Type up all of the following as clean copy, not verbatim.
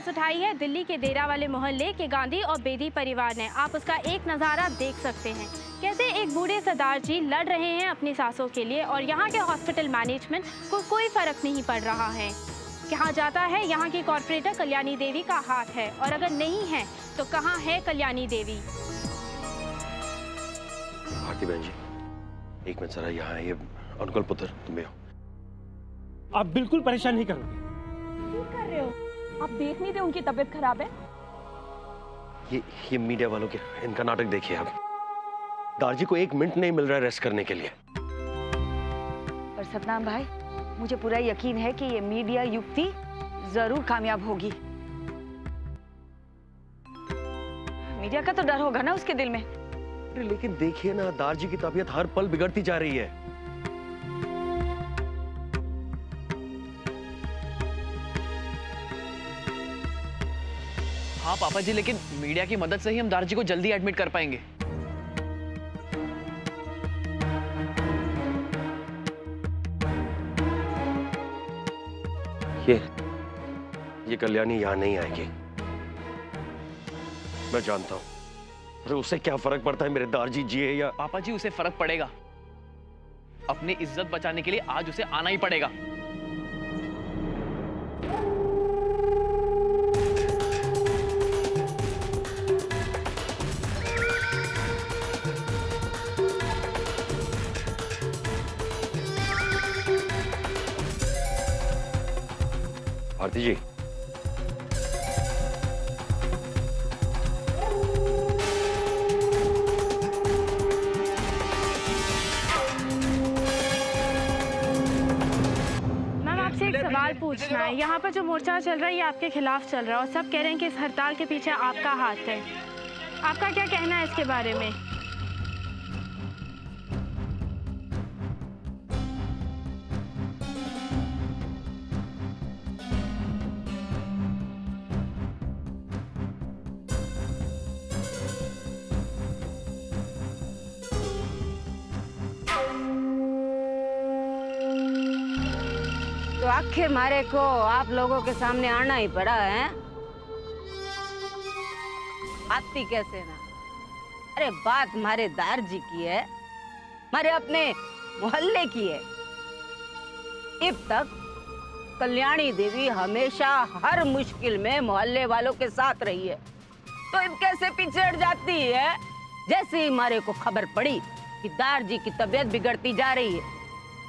उठाई है दिल्ली के देरा वाले मोहल्ले के गांधी और बेदी परिवार ने। आप उसका एक नज़ारा देख सकते हैं, कैसे एक बूढ़े सरदार जी लड़ रहे हैं अपनी सांसों के लिए और यहाँ के हॉस्पिटल मैनेजमेंट को कोई फर्क नहीं पड़ रहा है। कहा जाता है यहाँ की कॉर्पोरेटर कल्याणी देवी का हाथ है, और अगर नहीं है तो कहाँ है कल्याणी देवी? भारती बहन जी, एक मिनट जरा यहाँ आइए। अनुकूल पुत्र, तुम भी हो। आप बिल्कुल परेशान नहीं करोगे। क्यों कर रहे हो? आप देख नहीं रहे उनकी तबीयत खराब है? ये मीडिया वालों के इनका नाटक देखिए आप। दारजी को 1 मिनट नहीं मिल रहा है रेस्ट करने के लिए। पर सतनाम भाई, मुझे पूरा यकीन है कि ये मीडिया युक्ति जरूर कामयाब होगी। मीडिया का तो डर होगा ना उसके दिल में। लेकिन देखिए ना, दारजी की तबीयत हर पल बिगड़ती जा रही है। हाँ पापा जी, लेकिन मीडिया की मदद से ही हम दारजी को जल्दी एडमिट कर पाएंगे। ये कल्याणी यहाँ नहीं आएगी, मैं जानता हूँ। अरे उससे क्या फर्क पड़ता है मेरे दारजी जिए या? पापा जी, उसे फर्क पड़ेगा। अपनी इज्जत बचाने के लिए आज उसे आना ही पड़ेगा। भारती जी, सवाल पूछना है। यहाँ पर जो मोर्चा चल रहा है ये आपके खिलाफ चल रहा है और सब कह रहे हैं कि इस हड़ताल के पीछे आपका हाथ है। आपका क्या कहना है इसके बारे में? तो आखिर मारे को आप लोगों के सामने आना ही पड़ा है। आती कैसे ना? अरे बात मारे दारजी की है, मारे अपने मोहल्ले की है। अब तक कल्याणी देवी हमेशा हर मुश्किल में मोहल्ले वालों के साथ रही है, तो अब कैसे पीछे हट जाती है? जैसे ही मारे को खबर पड़ी कि दारजी की तबीयत बिगड़ती जा रही है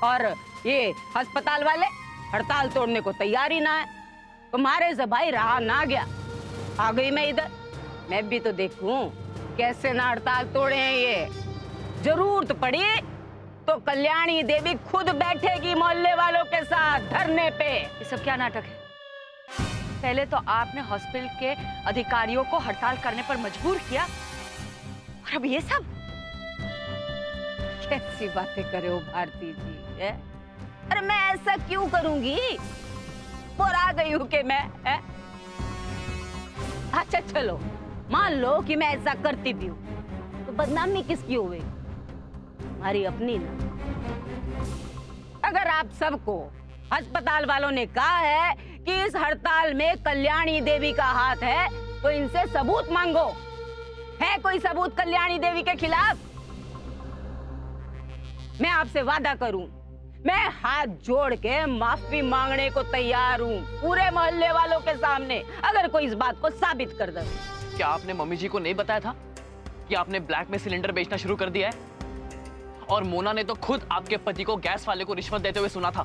और ये अस्पताल वाले हड़ताल तोड़ने को तैयार ही ना है, तो मारे से भाई रहा ना गया, आ गई मैं इधर। मैं भी तो देखूं कैसे ना हड़ताल तोड़े हैं ये। जरूरत पड़ी तो कल्याणी देवी खुद बैठेगी मोहल्ले वालों के साथ धरने पे। ये सब क्या नाटक है? पहले तो आपने हॉस्पिटल के अधिकारियों को हड़ताल करने पर मजबूर किया, और अब ये सब? कैसी बातें करे हो भारती जी है? अरे मैं ऐसा क्यों करूंगी? और आ गई हूं कि मैं है? अच्छा चलो मान लो कि मैं ऐसा करती भी हूँ, तो बदनामी किसकी होगी? हमारी अपनी ना। अगर आप सबको अस्पताल वालों ने कहा है कि इस हड़ताल में कल्याणी देवी का हाथ है, तो इनसे सबूत मांगो। है कोई सबूत कल्याणी देवी के खिलाफ? मैं आपसे वादा करूं, मैं हाथ जोड़ के माफी मांगने को तैयार हूँ पूरे मोहल्ले वालों के सामने, अगर कोई इस बात को साबित कर दे। क्या आपने मम्मी जी को नहीं बताया था कि आपने ब्लैक में सिलेंडर बेचना शुरू कर दिया है? और मोना ने तो खुद आपके पति को गैस वाले को रिश्वत देते हुए सुना था।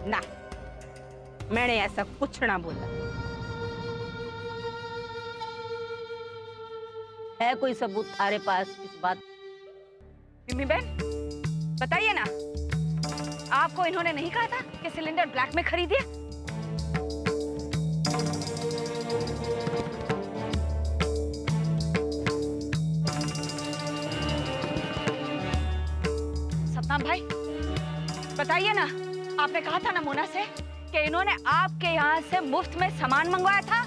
ना, मैंने ऐसा कुछ ना बोला। है कोई सबूत तुम्हारे पास इस बात? मिमी बहन बताइए ना, आपको इन्होंने नहीं कहा था कि सिलेंडर ब्लैक में खरीदिए? सतनाम भाई बताइए ना, आपने कहा था ना मोना से कि इन्होंने आपके यहाँ से मुफ्त में सामान मंगवाया था?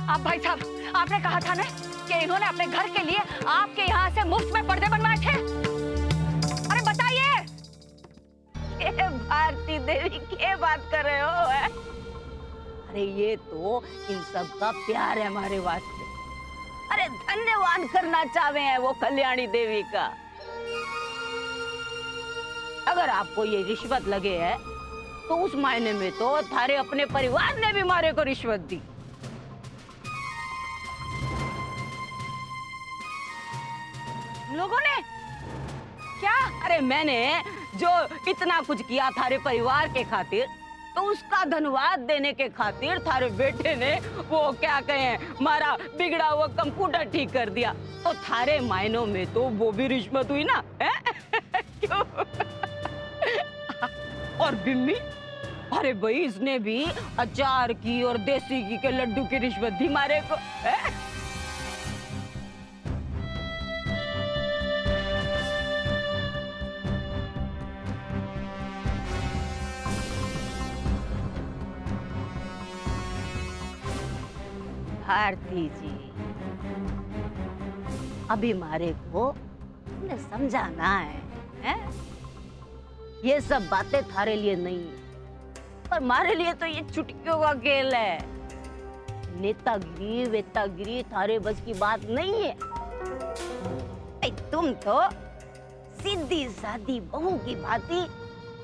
आप भाई साहब, आपने कहा था ना कि इन्होंने अपने घर के लिए आपके यहाँ से मुफ्त में पर्दे बनवाए थे? अरे भारती देवी क्या बात कर रहे हो है? अरे ये तो इन सब का प्यार है हमारे वास्ते। अरे धन्यवाद करना चाहे हैं वो कल्याणी देवी का। अगर आपको ये रिश्वत लगे है तो उस मायने में तो थारे अपने परिवार ने भी मारे को रिश्वत दी। लोगों ने क्या? अरे मैंने जो इतना कुछ किया थारे परिवार के खातिर, तो उसका धन्यवाद देने के खातिर थारे बेटे ने वो क्या कहें हमारा बिगड़ा हुआ कंप्यूटर ठीक कर दिया। तो थारे मायनों में तो वो भी रिश्वत हुई ना है? क्यों? और बिम्मी, अरे भाई इसने भी अचार की और देसी घी के लड्डू की रिश्वत दी मारे को है? भारती जी, अभी मारे को तुमने समझाना है? ये सब बातें थारे लिए नहीं है, पर मारे लिए तो ये चुटकियों का खेल है। नेतागिरी वेतागिरी थारे बस की बात नहीं है। तुम तो सीधी सादी बहू की भांति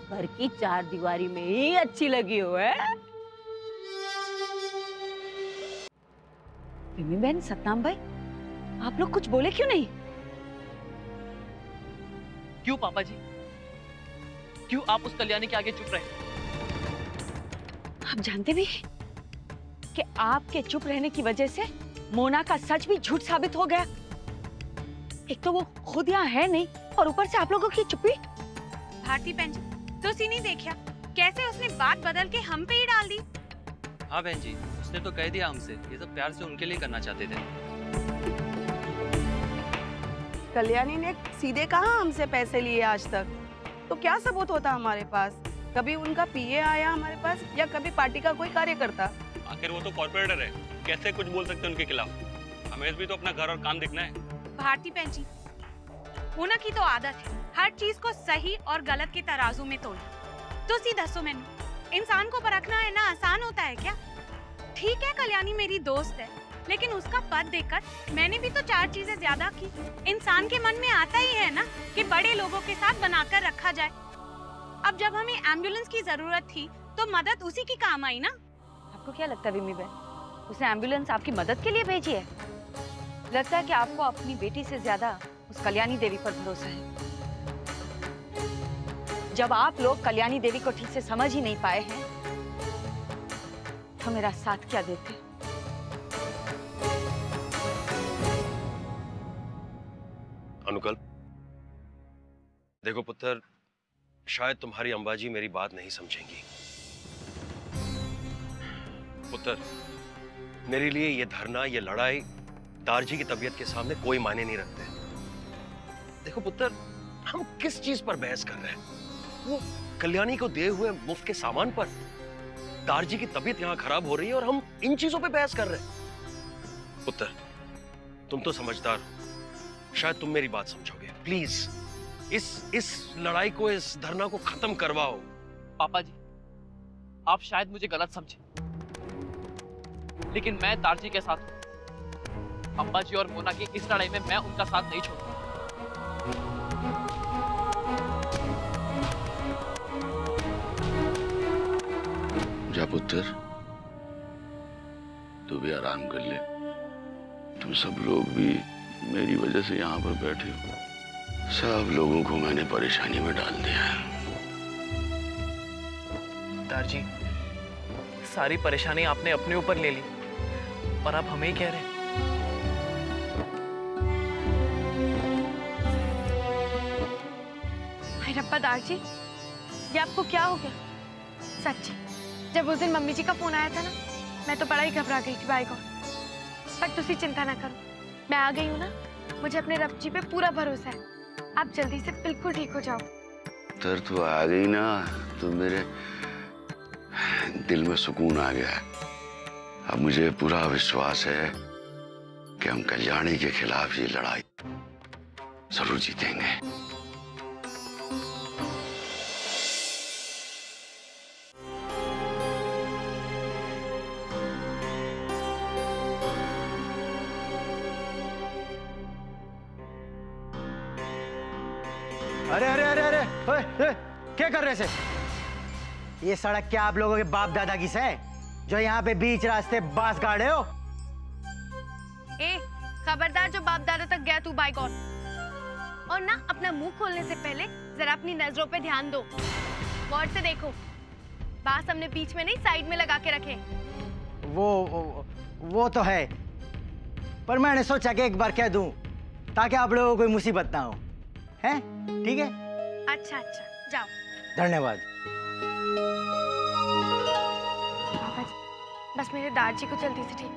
घर की चार दीवारी में ही अच्छी लगी हो है? रिमी बहन, सतनाम भाई, आप लोग कुछ बोले क्यों नहीं? क्यों पापा जी? क्यों आप उस कल्याणी के आगे चुप रहे? आप जानते भी कि आपके चुप रहने की वजह से मोना का सच भी झूठ साबित हो गया। एक तो वो खुद यहाँ है नहीं और ऊपर से आप लोगों की चुप्पी। भारती बहन जी, तुसी नहीं देखा कैसे उसने बात बदल के हम पे ही डाल दी? हाँ बहन जी, उसने तो कह दिया हमसे, ये सब प्यार से उनके लिए करना चाहते थे। कल्याणी ने सीधे कहा हमसे पैसे लिए आज तक, तो क्या सबूत होता हमारे पास? कभी उनका पीए आया हमारे पास या कभी पार्टी का कोई कार्यकर्ता? आखिर वो तो कॉर्पोरेटर है, कैसे कुछ बोल सकते हैं उनके खिलाफ? हमें भी तो अपना घर और काम देखना है। भारती बहन जी, मोना की तो आदत है हर चीज को सही और गलत के तराजू में तोड़ना। तो सी दसो मैंने, इंसान को परखना है ना आसान होता है क्या? ठीक है कल्याणी मेरी दोस्त है, लेकिन उसका पद देखकर मैंने भी तो चार चीजें ज्यादा की। इंसान के मन में आता ही है ना कि बड़े लोगों के साथ बनाकर रखा जाए। अब जब हमें एम्बुलेंस की जरूरत थी तो मदद उसी की काम आई ना। आपको क्या लगता है विमी बहन, उसने एम्बुलेंस आपकी मदद के लिए भेजी है? लगता है कि आपको अपनी बेटी से ज्यादा उस कल्याणी देवी पर भरोसा है। जब आप लोग कल्याणी देवी को ठीक से समझ ही नहीं पाए हैं तो मेरा साथ क्या देते? अनुकल्प, देखो पुत्र, शायद तुम्हारी अंबाजी मेरी बात नहीं समझेंगी। पुत्र, मेरे लिए ये धरना, ये लड़ाई दारजी की तबीयत के सामने कोई मायने नहीं रखते। देखो पुत्र, हम किस चीज पर बहस कर रहे हैं? वो कल्याणी को दिए हुए मुफ्त के सामान पर। दारजी की तबीयत यहां खराब हो रही है और हम इन चीजों पे बहस कर रहे हैं। पुत्र, तुम तो समझदार हो, शायद तुम मेरी बात समझोगे। प्लीज इस लड़ाई को, इस धरना को खत्म करवाओ। पापा जी, आप शायद मुझे गलत समझे, लेकिन मैं दारजी के साथ हूं। अम्बा जी और मोना की इस लड़ाई में मैं उनका साथ नहीं छोड़ूंगा। जा पुत्र, तू भी आराम कर ले। तुम सब लोग भी मेरी वजह से यहाँ पर बैठे हो। सब लोगों को मैंने परेशानी में डाल दिया है। दारजी, सारी परेशानी आपने अपने ऊपर ले ली, पर आप हमें ही कह रहे हैं। रब्बा दारजी, ये आपको क्या हो गया? सच, जब उस दिन मम्मी जी का फोन आया था ना, मैं तो बड़ा ही घबरा गई थी भाई को। पर तुसी चिंता ना करो, मैं आ गई हूँ ना। मुझे अपने रब जी पे पूरा भरोसा है। आप जल्दी से बिल्कुल ठीक हो जाओ। तर तू आ गई ना, तो मेरे दिल में सुकून आ गया। अब मुझे पूरा विश्वास है कि हम कल्याणी के खिलाफ ये लड़ाई जरूर जीतेंगे। अरे अरे अरे अरे ओए, क्या कर रहे थे? ये सड़क क्या आप लोगों के बाप दादा की है जो यहाँ पे बीच रास्ते बांस गाड़े हो? ए, खबरदार जो बाप दादा तक गया तू बाइकॉन। और ना अपना मुंह खोलने से पहले जरा अपनी नजरों पे ध्यान दो। गौर से देखो, बांस हमने बीच में नहीं साइड में लगा के रखे। वो तो है, पर मैंने सोचा कि एक बार कह दूं ताकि आप लोगों को कोई मुसीबत ना हो। हैं? ठीक है? अच्छा अच्छा, जाओ। धन्यवाद। बस मेरे दादाजी को जल्दी से ठीक।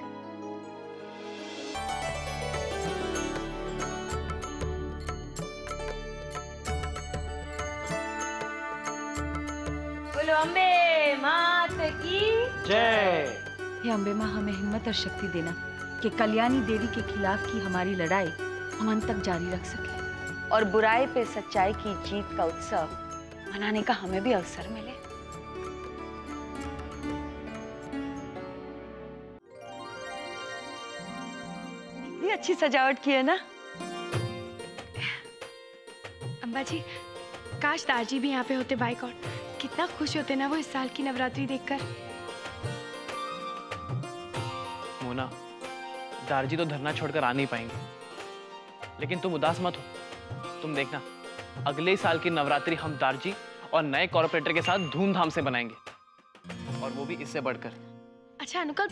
बोलो अम्बे मात की जय। हे अम्बे माँ, हमें हिम्मत और शक्ति देना कि कल्याणी देवी के खिलाफ की हमारी लड़ाई हम अंत तक जारी रख सके और बुराई पे सच्चाई की जीत का उत्सव मनाने का हमें भी अवसर मिले। कितनी अच्छी सजावट की है ना। अम्बा जी, काश दादाजी भी यहाँ पे होते बाइकॉन। कितना खुश होते ना वो इस साल की नवरात्रि देखकर। मोना, दारजी तो धरना छोड़कर आ नहीं पाएंगे, लेकिन तुम उदास मत हो। तुम देखना, अगले साल की नवरात्रि हम दारजी और नए कॉर्पोरेटर के साथ धूमधाम से बनाएंगे, और वो भी इससे बढ़कर। अच्छा अनुकल,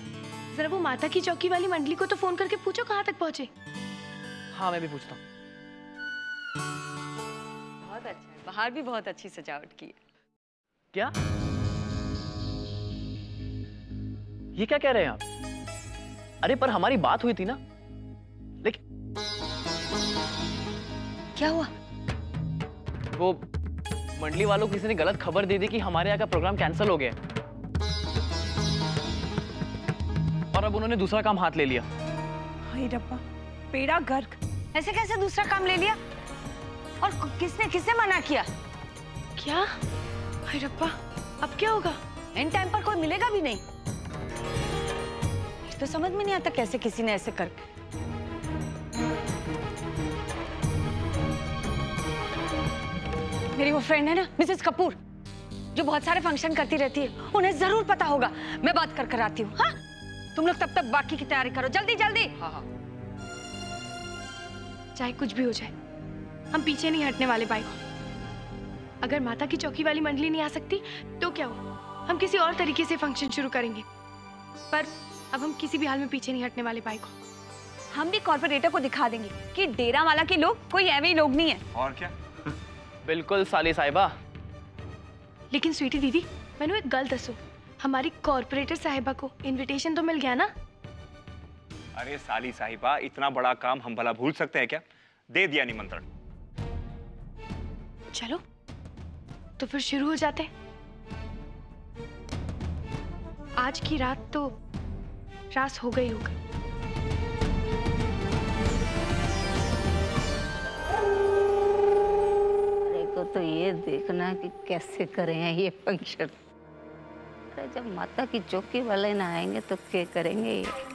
जरा वो माता की चौकी वाली मंडली को तो फोन करके पूछो कहाँ तक पहुँचे। हाँ, मैं भी पूछता हूँ। बहुत अच्छा है, बाहर भी बहुत अच्छी सजावट की है। क्या? ये क्या कह रहे हैं आप? अरे पर हमारी बात हुई थी ना। लेकिन क्या हुआ? वो मंडली वालों को किसी ने गलत खबर दे दी कि हमारे यहाँ का प्रोग्राम कैंसिल हो गया और अब उन्होंने दूसरा काम हाथ ले लिया। हाय रब्बा, पेड़ा गर्क। ऐसे कैसे दूसरा काम ले लिया? और किसने मना किया? क्या? हाय रब्बा, अब क्या होगा? इन टाइम पर कोई मिलेगा भी नहीं। तो समझ में नहीं आता कैसे किसी ने ऐसे कर। मेरी वो फ्रेंड है ना मिसेस कपूर, जो बहुत सारे फंक्शन करती रहती है, उन्हें जरूर पता होगा। मैं बात कर आती हूँ। हाँ, तुम लोग तब तक बाकी की तैयारी करो, जल्दी जल्दी। हाँ हाँ। चाहे कुछ भी हो जाए, हम पीछे नहीं हटने वाले बाइकॉन। अगर माता की चौकी वाली मंडली नहीं आ सकती तो क्या हुआ, हम किसी और तरीके से फंक्शन शुरू करेंगे, पर अब हम किसी भी हाल में पीछे नहीं हटने वाले बाइकॉन। हम भी कॉर्पोरेटर को दिखा देंगे कि डेरावाला के लोग कोई ऐवे ही लोग नहीं है। और क्या? बिल्कुल साली साहिबा। लेकिन स्वीटी दीदी, मैंने एक गल दसो, हमारी कॉर्पोरेटर साहिबा को इनविटेशन तो मिल गया ना? अरे साली साहिबा, इतना बड़ा काम हम भला भूल सकते हैं क्या? दे दिया निमंत्रण। चलो तो फिर शुरू हो जाते हैं। आज की रात तो रास हो गई होगी। अरे को तो ये देखना कि कैसे करें ये फंक्शन। अरे जब माता की चौकी वाले ना आएंगे तो क्या करेंगे ये?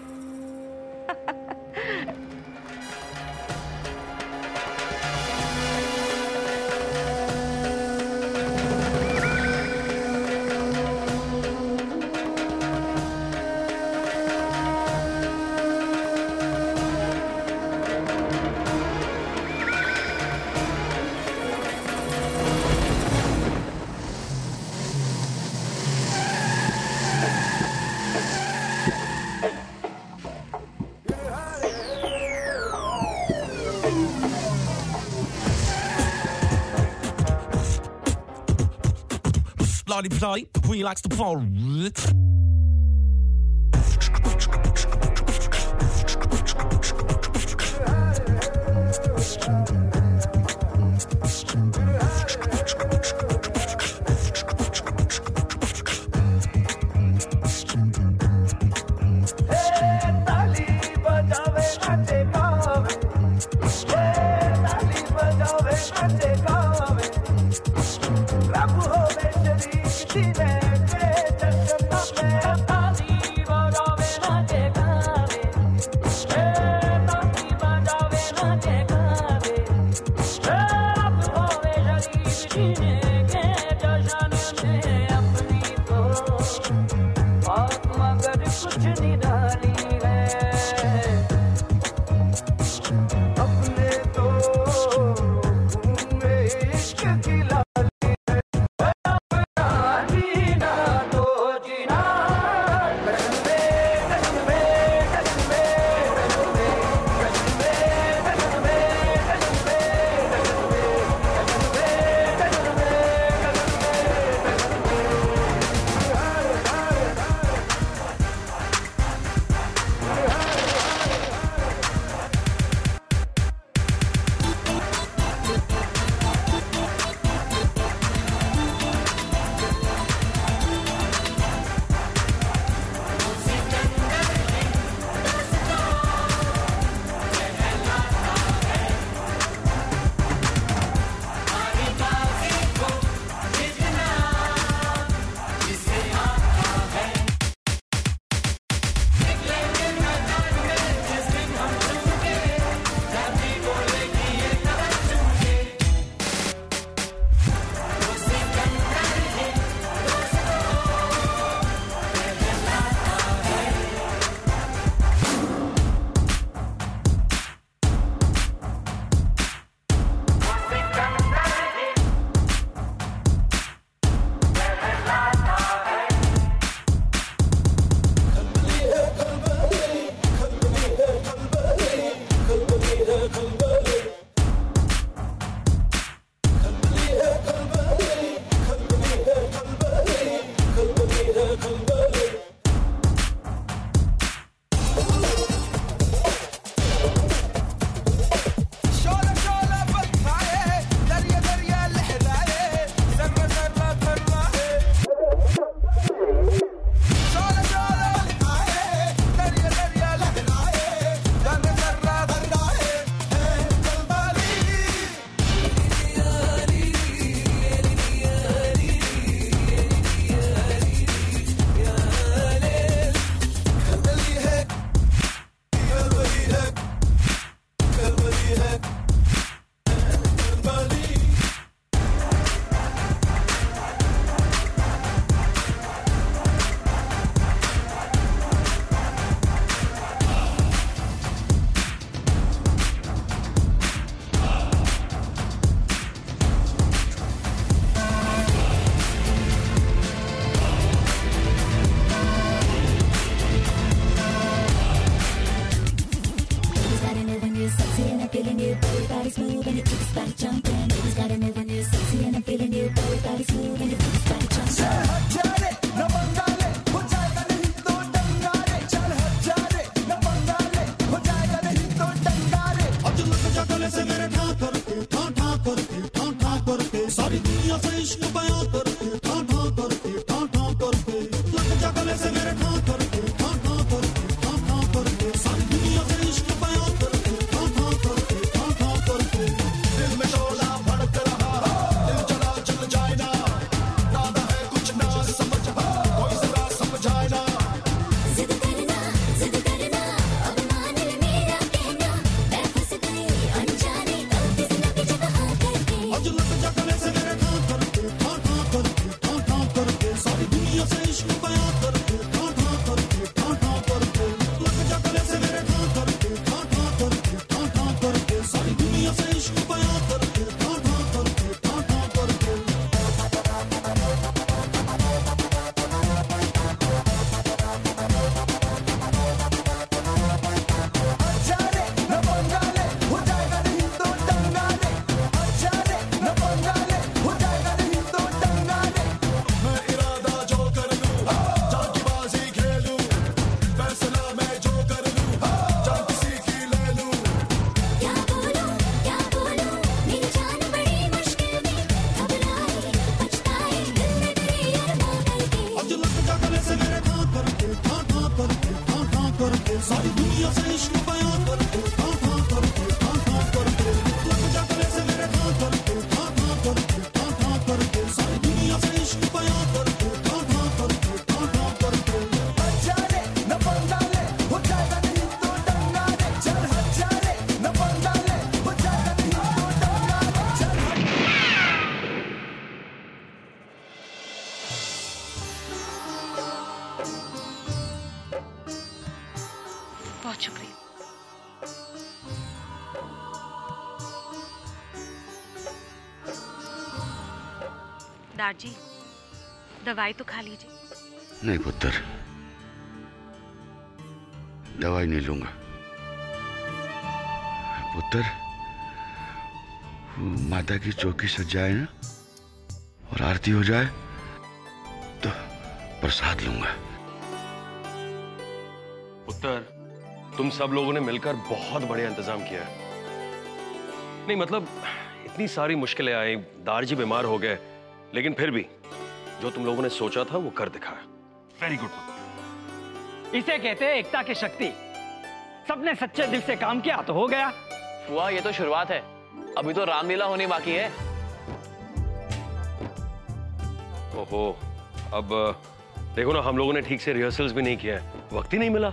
Bloody bloody, the queen likes to fall. रोशनी डाली है अपने तो घूमे इश्क की लाली है जीना तो जीना बहुत शुक्रिया। दादी, दवाई तो खा लीजिए। नहीं पुत्र, दवाई नहीं लूंगा। पुत्र, माता की चौकी सज जाए ना और आरती हो जाए तो प्रसाद लूंगा। पुत्र, तुम सब लोगों ने मिलकर बहुत बढ़िया इंतजाम किया है। नहीं मतलब इतनी सारी मुश्किलें आई, दारजी बीमार हो गए, लेकिन फिर भी जो तुम लोगों ने सोचा था वो कर दिखाया। Very good. इसे कहते हैं एकता की शक्ति। सबने सच्चे दिल से काम किया तो हो गया। फुआ, ये तो शुरुआत है, अभी तो रामलीला होनी बाकी है। ओहो, अब देखो ना, हम लोगों ने ठीक से रिहर्सल्स भी नहीं किया है, वक्त ही नहीं मिला।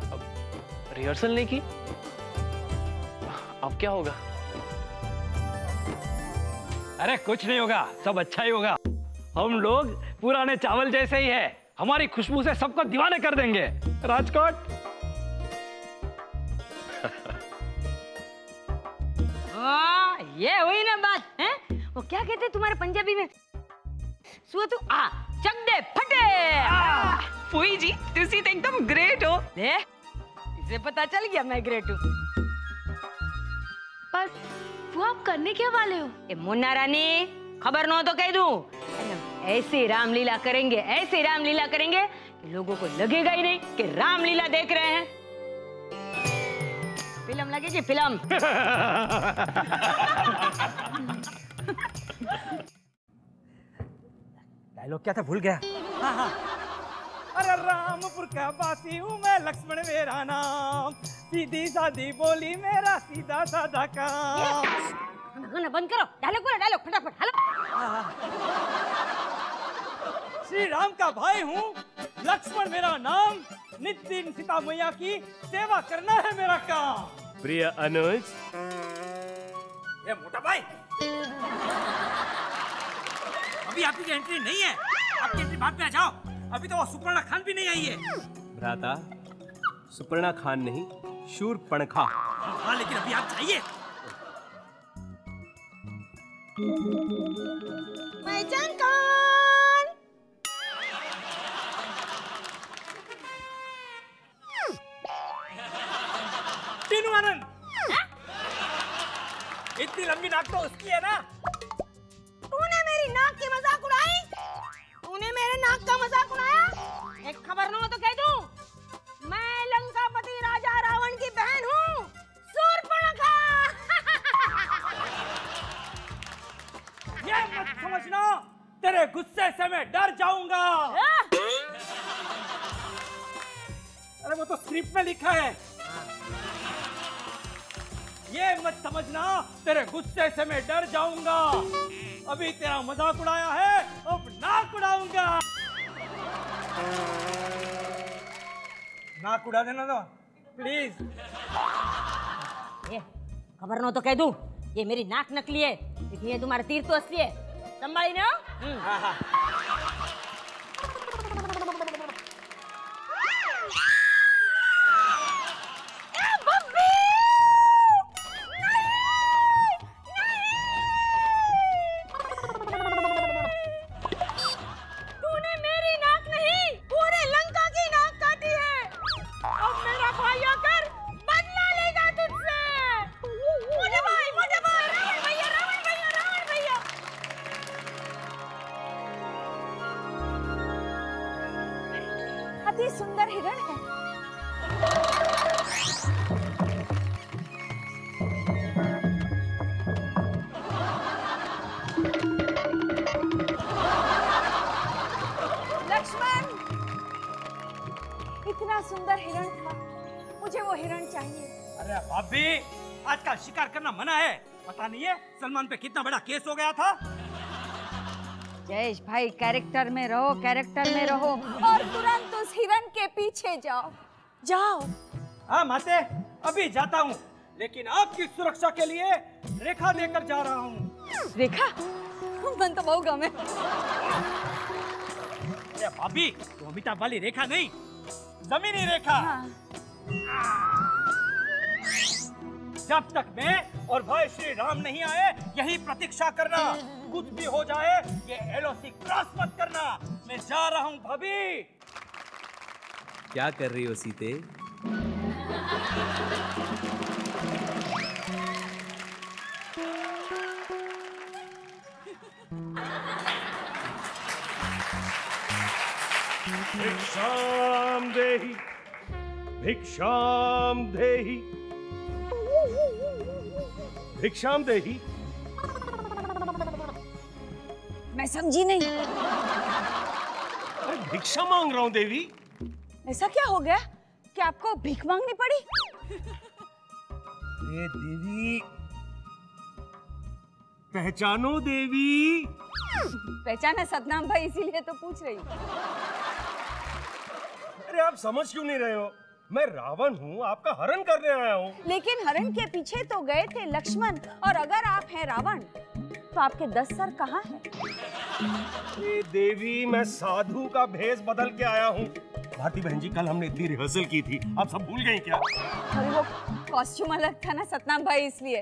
रिहर्सल नहीं की, अब क्या होगा? अरे कुछ नहीं होगा, सब अच्छा ही होगा। हम लोग पुराने चावल जैसे ही है, हमारी खुशबू से सबको दीवाने कर देंगे। राजकोट। ये हुई ना बात है? वो क्या कहते तुम्हारे पंजाबी में? सुआ तू आ चक दे फटे। फूई जी, तुसी तो एकदम ग्रेट हो। दे, इसे पता चल गया मैं ग्रेट हूँ। पर वो आप करने क्या वाले हो? ए मुन्ना रानी, खबर न हो तो कह दूं। ऐसी रामलीला करेंगे, ऐसी रामलीला करेंगे कि लोगों को लगेगा ही नहीं कि रामलीला देख रहे हैं। फिल्म लगेगी, फिल्म। डायलॉग क्या था, भूल गया। हाँ हाँ। अरे रामपुर का बासी हूँ मैं, लक्ष्मण मेरा नाम, सीधी सादी बोली मेरा सीधा सादा काम। गाना बंद करो, डायलॉग बोलो, डायलॉग फटाफट। हेलो। श्री राम का भाई हूँ, लक्ष्मण मेरा नाम, नित्य दिन सीता मैया की सेवा करना है मेरा काम। प्रिय अनुज। ये मोटा भाई, अभी आपकी एंट्री नहीं है, आपकी एंट्री बाद में आ जाओ। अभी तो वो सुपर्णा खान भी नहीं आई है। भ्राता, सुपर्णा खान नहीं, शूरपणखा। हाँ लेकिन अभी आप जाइए। भाईजान कौन? तीनू आनंद। इतनी लंबी नाक तो उसकी है ना। तूने मेरी नाक की मजाक उड़ाई? तूने मेरे नाक का मजाक उड़ाया? एक खबर न हो तो कह दूं, मैं लंकापति राजा रावण की बहन हूँ, शूरपणखा। ये मत समझना तेरे गुस्से से मैं डर जाऊंगा। अरे वो तो स्क्रिप्ट में लिखा है। ये मत समझना तेरे गुस्से से मैं डर जाऊंगा। अभी तेरा मजाक उड़ाया है, अब नाक उड़ाऊंगा। नाक उड़ा देना तो प्लीज। ये खबर न हो तो कह दूं, ये मेरी नाक नकली है, इसलिए तुम्हारा तीर तो असली है। संभाली ना? हाँ हाँ। अति सुंदर हिरण है। लक्ष्मण, इतना सुंदर हिरण था, मुझे वो हिरण चाहिए। अरे भाभी, आजकल शिकार करना मना है। पता नहीं है सलमान पे कितना बड़ा केस हो गया था। जयेश भाई, कैरेक्टर में रहो, कैरेक्टर में रहो। और तुरंत उस हिरण के पीछे जाओ, जाओ। हाँ माते, अभी जाता हूँ, लेकिन आपकी सुरक्षा के लिए रेखा देकर जा रहा हूँ। रेखा? मन तो बहुत गम है। अरे भाभी, तो अमिताभ वाली रेखा नहीं, जमीनी रेखा। हाँ। जब तक मैं और भाई श्री राम नहीं आए यही प्रतीक्षा करना। कुछ भी हो जाए ये एलओसी क्रॉस मत करना। मैं जा रहा हूँ भाभी। क्या कर रही हो सीते? भिक्षाम देहि, भिक्षाम देहि, भिक्षाम देहि। मैं समझी नहीं। भिक्षा मांग रहा हूँ देवी। ऐसा क्या हो गया कि आपको भीख मांगनी पड़ी? अरे देवी, पहचानो देवी। पहचाना सतनाम भाई, इसीलिए तो पूछ रही हूँ। अरे आप समझ क्यों नहीं रहे हो? मैं रावण हूँ, आपका हरण करने आया हूँ। लेकिन हरण के पीछे तो गए थे लक्ष्मण, और अगर आप हैं रावण तो आपके 10 सर कहाँ हैं? अरे देवी, मैं साधु का भेष बदल के आया हूँ। भारती बहन जी, कल हमने इतनी रिहर्सल की थी, आप सब भूल गई क्या? अरे वो कॉस्ट्यूम अलग था ना सतनाम भाई, इसलिए।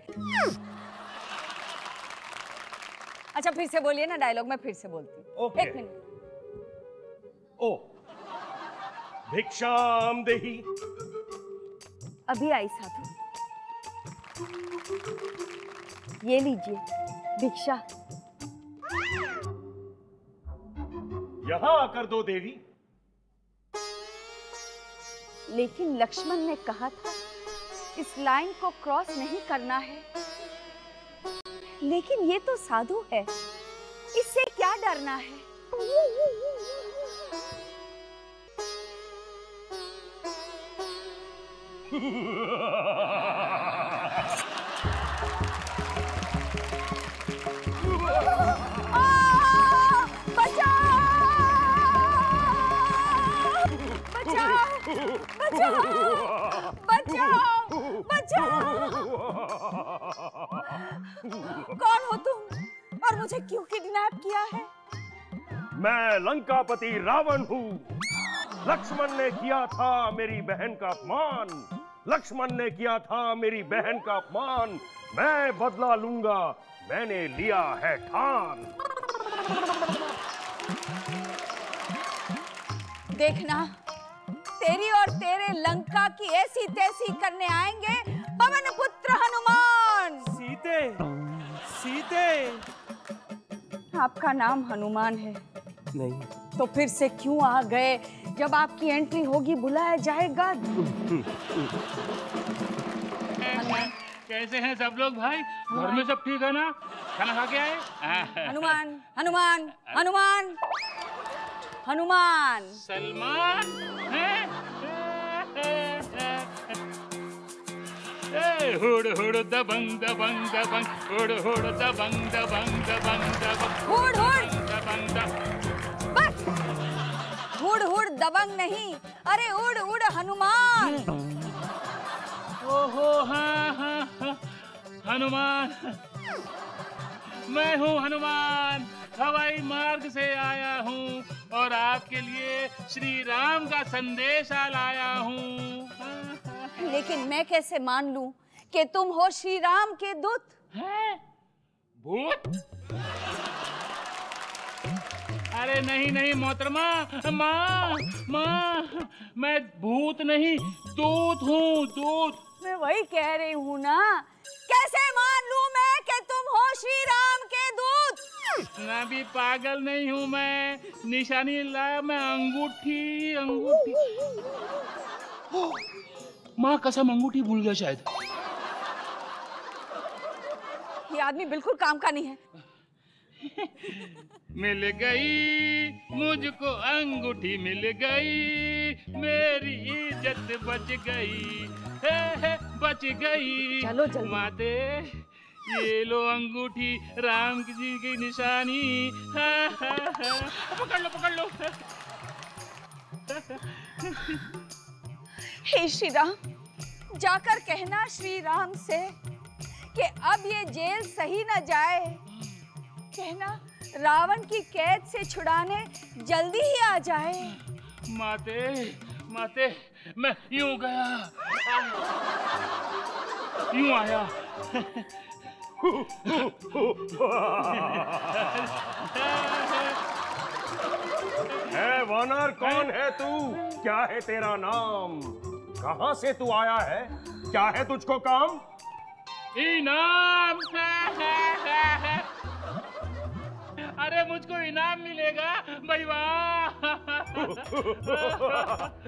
अच्छा फिर से बोलिए ना डायलॉग, मैं फिर से बोलती हूँ। ओके। 1 मिनट। ओ, भिक्षाम देहि। अभी आई साधु, ये लीजिए भिक्षा। यहाँ आकर दो देवी। लेकिन लक्ष्मण ने कहा था इस लाइन को क्रॉस नहीं करना है। लेकिन ये तो साधु है, इससे क्या डरना है? कौन हो तुम और मुझे क्यों किडनैप किया है? मैं लंकापति रावण हूँ। लक्ष्मण ने किया था मेरी बहन का अपमान। लक्ष्मण ने किया था मेरी बहन का अपमान। मैं बदला लूंगा, मैंने लिया है ठान। देखना, तेरी और तेरे लंका की ऐसी तैसी करने आएंगे पवन पुत्र हनुमान। सीते, सीते। आपका नाम हनुमान है? नहीं। तो फिर से क्यों आ गए? जब आपकी एंट्री होगी बुलाया जाएगा। कैसे हैं सब लोग भाई? घर में सब ठीक है ना? खाना खा के आए? हनुमान, हनुमान, हनुमान, हनुमान। सलमान हुड़ हुड़ दबंग दबंग दबंग, हुड़ हुड़ दबंग दबंग दबंग दबंग, हुड़ हुड़ दबंग दबंग। बस हुड़ हुड़ दबंग नहीं, अरे उड़ उड़ हनुमान। ओहो हाँ हाँ हाँ, हनुमान। मैं हूँ हनुमान, हवाई मार्ग से आया हूँ और आपके लिए श्री राम का संदेशा लाया हूँ। लेकिन मैं कैसे मान लूं कि तुम हो श्री राम के दूत? हैं? भूत? अरे नहीं नहीं मोहतरमा, माँ माँ, मैं भूत नहीं दूत हूँ, दूत। मैं वही कह रही हूँ ना, कैसे मान लूं मैं कि तुम हो श्री राम के दूत? इतना भी पागल नहीं हूँ मैं। निशानी लाया मैं, अंगूठी अंगूठी। माँ कसम, अंगूठी भूल गया शायद। ये आदमी बिल्कुल काम का नहीं है। मिल गई मुझको अंगूठी, मिल गई, मेरी इज्जत बच गई, बच गई। चलो चलो माते, ये लो अंगूठी, राम जी की निशानी। पकड़ लो पकड़ लो। हे श्री राम, जाकर कहना श्री राम से कि अब ये जेल सही न जाए। कहना रावण की कैद से छुड़ाने जल्दी ही आ जाए। माते माते, मैं यूं गया। यूं आया। है वानर, कौन है तू? क्या है तेरा नाम? कहां से तू आया है? क्या है तुझको काम? इनाम। अरे मुझको इनाम मिलेगा भाई, वाह।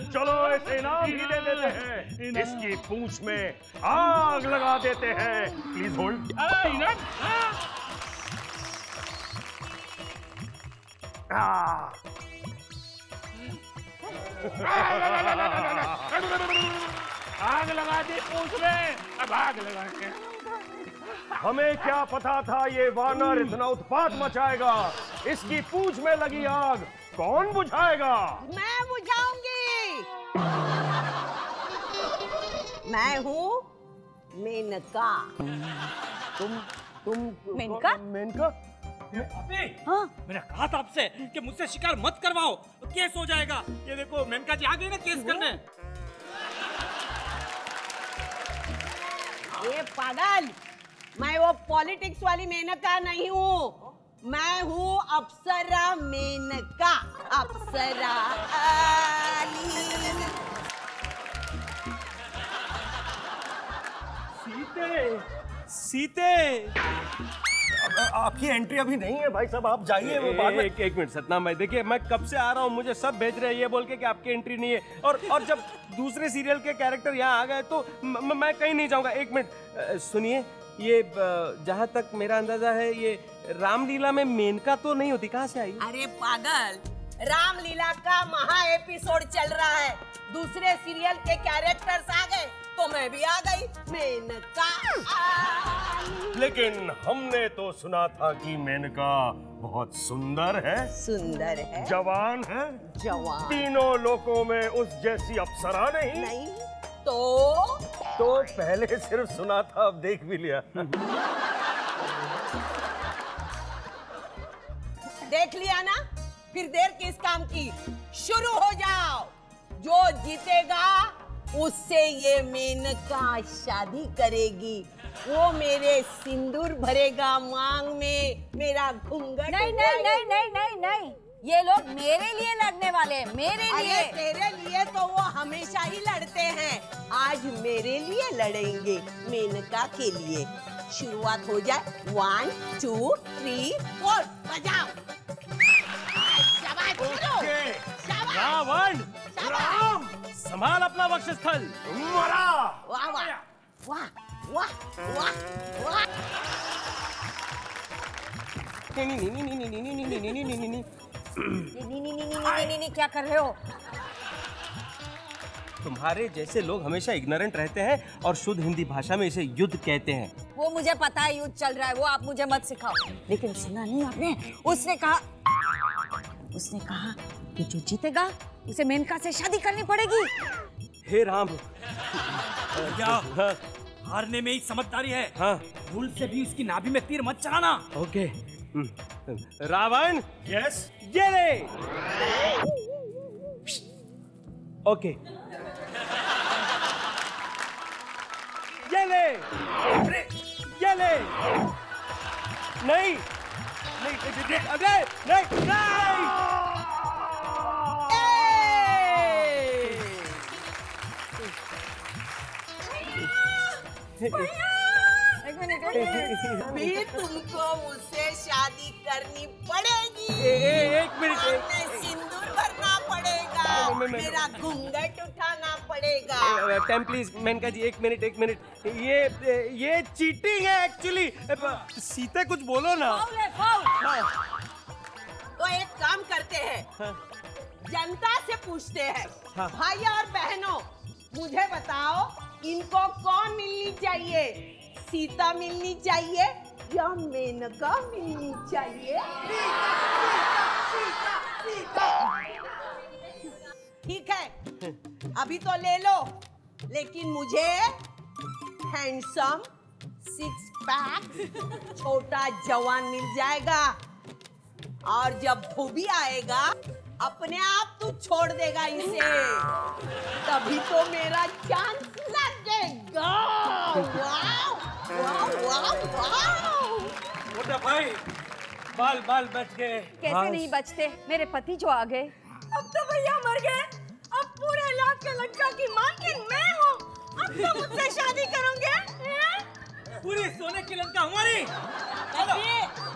चलो इसे इनाम ही दे देते हैं। इसकी पूंछ में आग लगा देते हैं। Please hold. इनाम। आग लगा दी पूंछ में, अब आग लगा के। हमें क्या पता था ये वानर इतना उत्पात मचाएगा। इसकी पूंछ में लगी आग कौन बुझाएगा? मैं बुझाऊंगी। मैं हूँ मेनका। तुम मेनका? मेनका? हाँ? मैंने कहा था आपसे कि मुझसे शिकार मत करवाओ, केस हो जाएगा। ये देखो मेनका जी आ गई ना केस करने। ये पागल, मैं वो पॉलिटिक्स वाली मेनका नहीं हूँ। मैं हूँ अप्सरा मेनका, अप्सरा सीते। आपकी एंट्री अभी नहीं है भाई साहब, आप जाइए। वो बाद में। एक मिनट सतनाम भाई, देखिए मैं कब से आ रहा हूँ, मुझे सब भेज रहे हैं ये बोल के कि आपकी एंट्री नहीं है। और जब दूसरे सीरियल के कैरेक्टर यहाँ आ गए तो मैं कहीं नहीं जाऊँगा। एक मिनट सुनिए, ये जहाँ तक मेरा अंदाजा है ये रामलीला में मेनका तो नहीं होती, कहाँ से आई? अरे पागल, रामलीला का महा एपिसोड चल रहा है, दूसरे सीरियल के कैरेक्टर्स आ गए तो मैं भी आ गई, मेनका। लेकिन हमने तो सुना था कि मेनका बहुत सुंदर है। सुंदर है, जवान है, जवान, तीनों लोकों में उस जैसी अप्सरा नहीं। नहीं तो पहले सिर्फ सुना था, अब देख भी लिया। देख लिया ना, फिर देर किस काम की, शुरू हो जाओ। जो जीतेगा उससे ये मेनका शादी करेगी, वो मेरे सिंदूर भरेगा मांग में, मेरा घूंघट। नहीं नहीं नहीं नहीं नहीं नहीं, ये लोग मेरे लिए लड़ने वाले हैं, मेरे लिए। तेरे लिए तो वो हमेशा ही लड़ते हैं, आज मेरे लिए लड़ेंगे, मेनका के लिए। शुरुआत हो जाए, 1 2 3 4 बजाओ। शाबाश, शाबाश, रावण, राम, संभाल अपना वक्षस्थल। मरा। वाह वाह वाह वाह वाह वाह। नहीं, क्या कर रहे हो? तुम्हारे जैसे लोग हमेशा इग्नोरेंट रहते हैं और शुद्ध हिंदी भाषा में इसे युद्ध कहते हैं। वो मुझे पता है युद्ध चल रहा है, वो आप मुझे मत सिखाओ। लेकिन सुना नहीं आपने, उसने कहा कि जो जीतेगा उसे मेनका से शादी करनी पड़ेगी। हे राम, क्या हारने में ही समझदारी है? हाँ। भूल से भी उसकी नाभि में तीर मत चलाना। ओके। रावण। यस। ये ले। ओके। ये ले। ये ले। नहीं नहीं, अरे नहीं नहीं। भी तुमको मुझसे शादी करनी पड़ेगी। एक मिनट, सिंदूर भरना पड़ेगा, मेरा घूंघट उठाना पड़ेगा। टाइम प्लीज मेनका जी, एक मिनट। ये चीटिंग है एक्चुअली। सीते कुछ बोलो ना। तो एक काम करते हैं, जनता से पूछते हैं। भाई और बहनों, मुझे बताओ इनको कौन मिलनी चाहिए? सीता मिलनी चाहिए या मेनका मिलनी चाहिए? ठीक है, अभी तो ले लो, लेकिन मुझे हैंडसम 6 पैक छोटा जवान मिल जाएगा, और जब धोबी आएगा अपने आप तू छोड़ देगा इसे, तभी तो मेरा चांस लगेगा। वाह! छोटा भाई, बाल बाल बच गए। कैसे नहीं बचते, मेरे पति जो आ गए। अब तो भैया मर गए, अब पूरे लाख के लंका की मालकिन मैं हूँ। अब तो मुझसे शादी करोगे? पूरी सोने की लंका हमारी।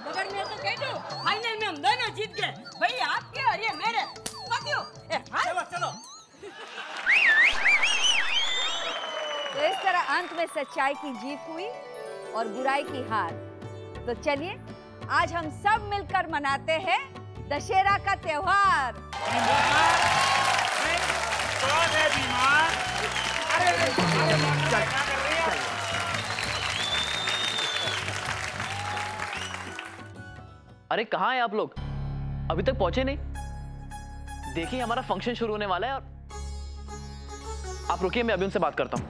मगर मैं तो कह दूं, फाइनल में हम दोनों जीत गए। भाई आपके और ये मेरे। चलो चलो। तो इस तरह अंत में सच्चाई की जीत हुई और बुराई की हार। तो चलिए आज हम सब मिलकर मनाते हैं दशहरा का त्योहार। कौन है बीमार? अरे कहाँ हैं आप लोग? अभी तक पहुंचे नहीं? देखिए हमारा फंक्शन शुरू होने वाला है और आप रुकिए, मैं अभी उनसे बात करता हूं।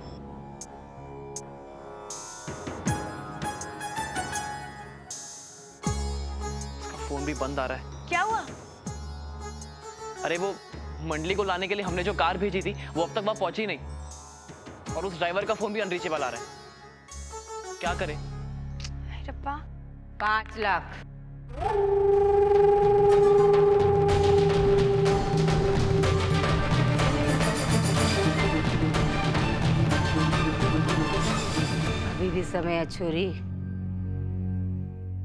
इसका फोन भी बंद आ रहा है। क्या हुआ? अरे वो मंडली को लाने के लिए हमने जो कार भेजी थी वो अब तक वहां पहुंची नहीं और उस ड्राइवर का फोन भी अनरीचेबल आ रहा है। क्या करें? रब्बा। 5 लाख। अभी भी समय है छोरी।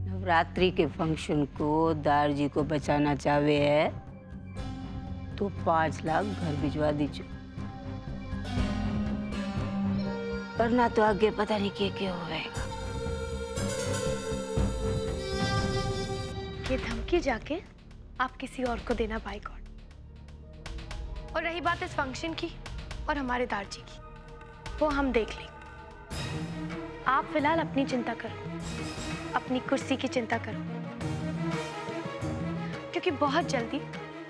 नवरात्रि के फंक्शन को दारजी को बचाना चाहे है तो 5 लाख घर भिजवा दीजो, वरना तो आगे पता नहीं क्या होएगा। ये धमकी जाके आप किसी और को देना बाय गॉड। और रही बात इस फंक्शन की और हमारे दारजी की, वो हम देख लेंगे। आप फिलहाल अपनी चिंता करो, अपनी कुर्सी की चिंता करो, क्योंकि बहुत जल्दी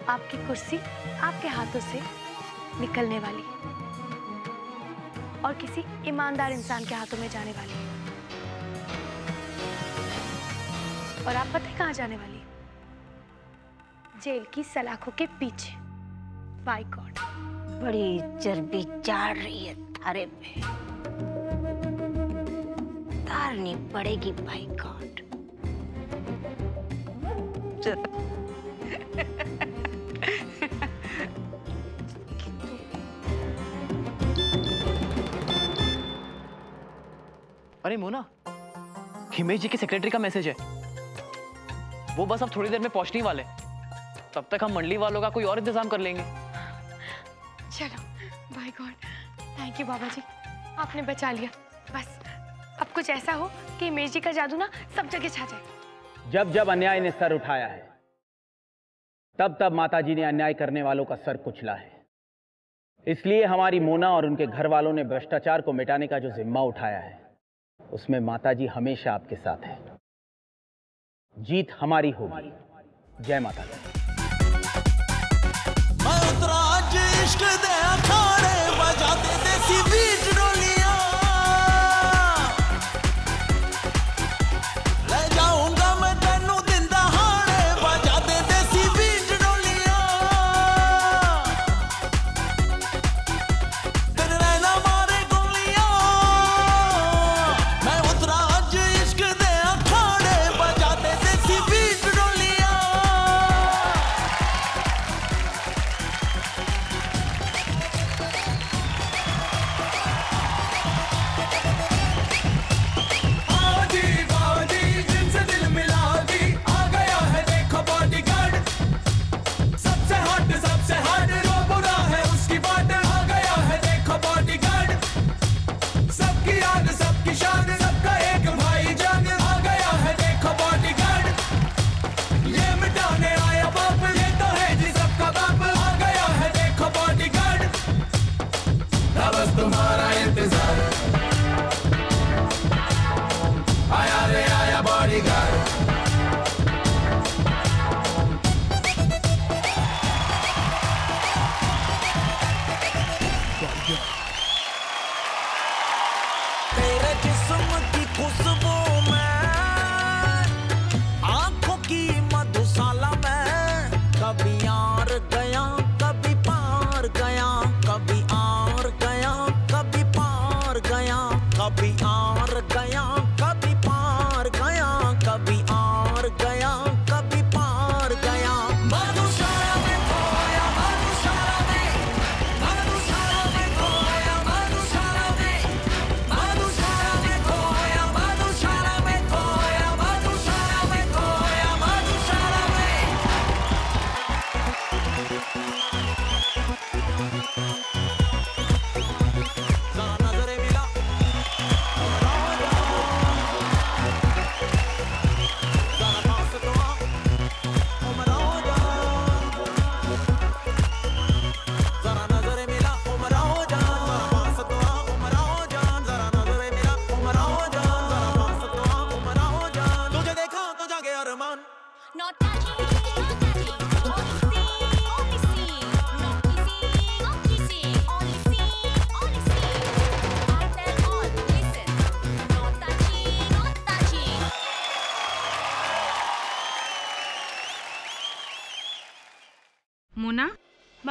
आपकी कुर्सी आपके हाथों से निकलने वाली है और किसी ईमानदार इंसान के हाथों में जाने वाली है। और आप पता है कहाँ जाने वाली है? जेल की सलाखों के पीछे। By God. बड़ी चर्बी चाड़ रही है थारे पे, तारनी पड़ेगी बाय गॉड। अरे मोना, हिमेश जी के सेक्रेटरी का मैसेज है। वो बस अब थोड़ी देर में पहुंचने वाले, तब तक हम मंडली वालों का कोई और इंतजाम कर लेंगे। चलो बाय गॉड, थैंक यू बाबा जी, आपने बचा लिया। बस अब कुछ ऐसा हो कि हिमेश जी का जादू ना सब जगह छा जाए। जब जब अन्याय ने सर उठाया है, तब तब माताजी ने अन्याय करने वालों का सर कुचला है। इसलिए हमारी मोना और उनके घर वालों ने भ्रष्टाचार को मिटाने का जो जिम्मा उठाया है, उसमें माताजी हमेशा आपके साथ है। जीत हमारी होगी। जय माता दी। इश्क दे अखाड़े बजाते देसी बीट डोलियां, ले जाऊंगा मैं तेनू दिन दहाड़े बजाते देसी बीट डोलियां, तेरे रहना मारे गोलियां, मैं उतरा आज इश्क दे अखाड़े बजाते देसी बीट डोलियां।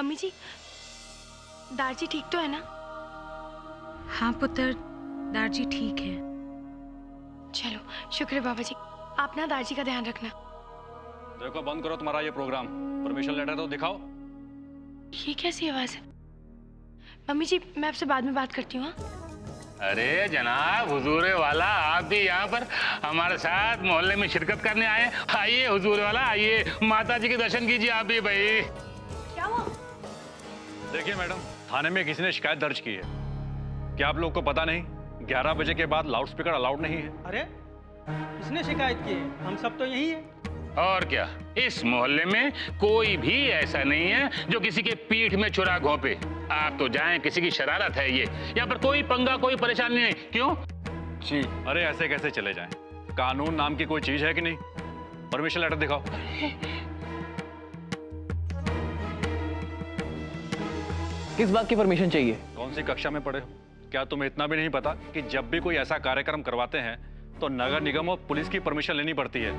मम्मी जी, दारजी ठीक तो है ना? हाँ पुत्र, दारजी ठीक है। चलो शुक्र है बाबा जी, आप ना दारजी का ध्यान रखना। देखो बंद करो तुम्हारा ये प्रोग्राम, परमिशन लेटर तो दिखाओ। ये कैसी आवाज है? मम्मी जी मैं आपसे बाद में बात करती हूँ। अरे जनाब, हुजूर वाला आप भी यहाँ पर हमारे साथ मोहल्ले में शिरकत करने आए। आइए हुजूर वाला, आइए माता जी के दर्शन कीजिए आप भी भाई। क्या हुआ? देखिए मैडम, थाने में किसी ने शिकायत दर्ज की है। क्या आप लोग को पता नहीं 11 बजे के बाद लाउडस्पीकर अलाउड नहीं है? अरे किसने शिकायत की है? हम सब तो यही है। और क्या, इस मोहल्ले में कोई भी ऐसा नहीं है जो किसी के पीठ में छुरा घोंपे। आप तो जाएं, किसी की शरारत है ये। यहाँ पर कोई पंगा, कोई परेशानी नहीं। क्यों जी? अरे ऐसे कैसे चले जाएं? कानून नाम की कोई चीज है कि नहीं? परमिशन लेटर दिखाओ। किस बात की परमिशन चाहिए? कौन सी कक्षा में पढ़े हो? क्या तुम्हें इतना भी नहीं पता कि जब भी कोई ऐसा कार्यक्रम करवाते हैं तो नगर निगम और पुलिस की परमिशन लेनी पड़ती है?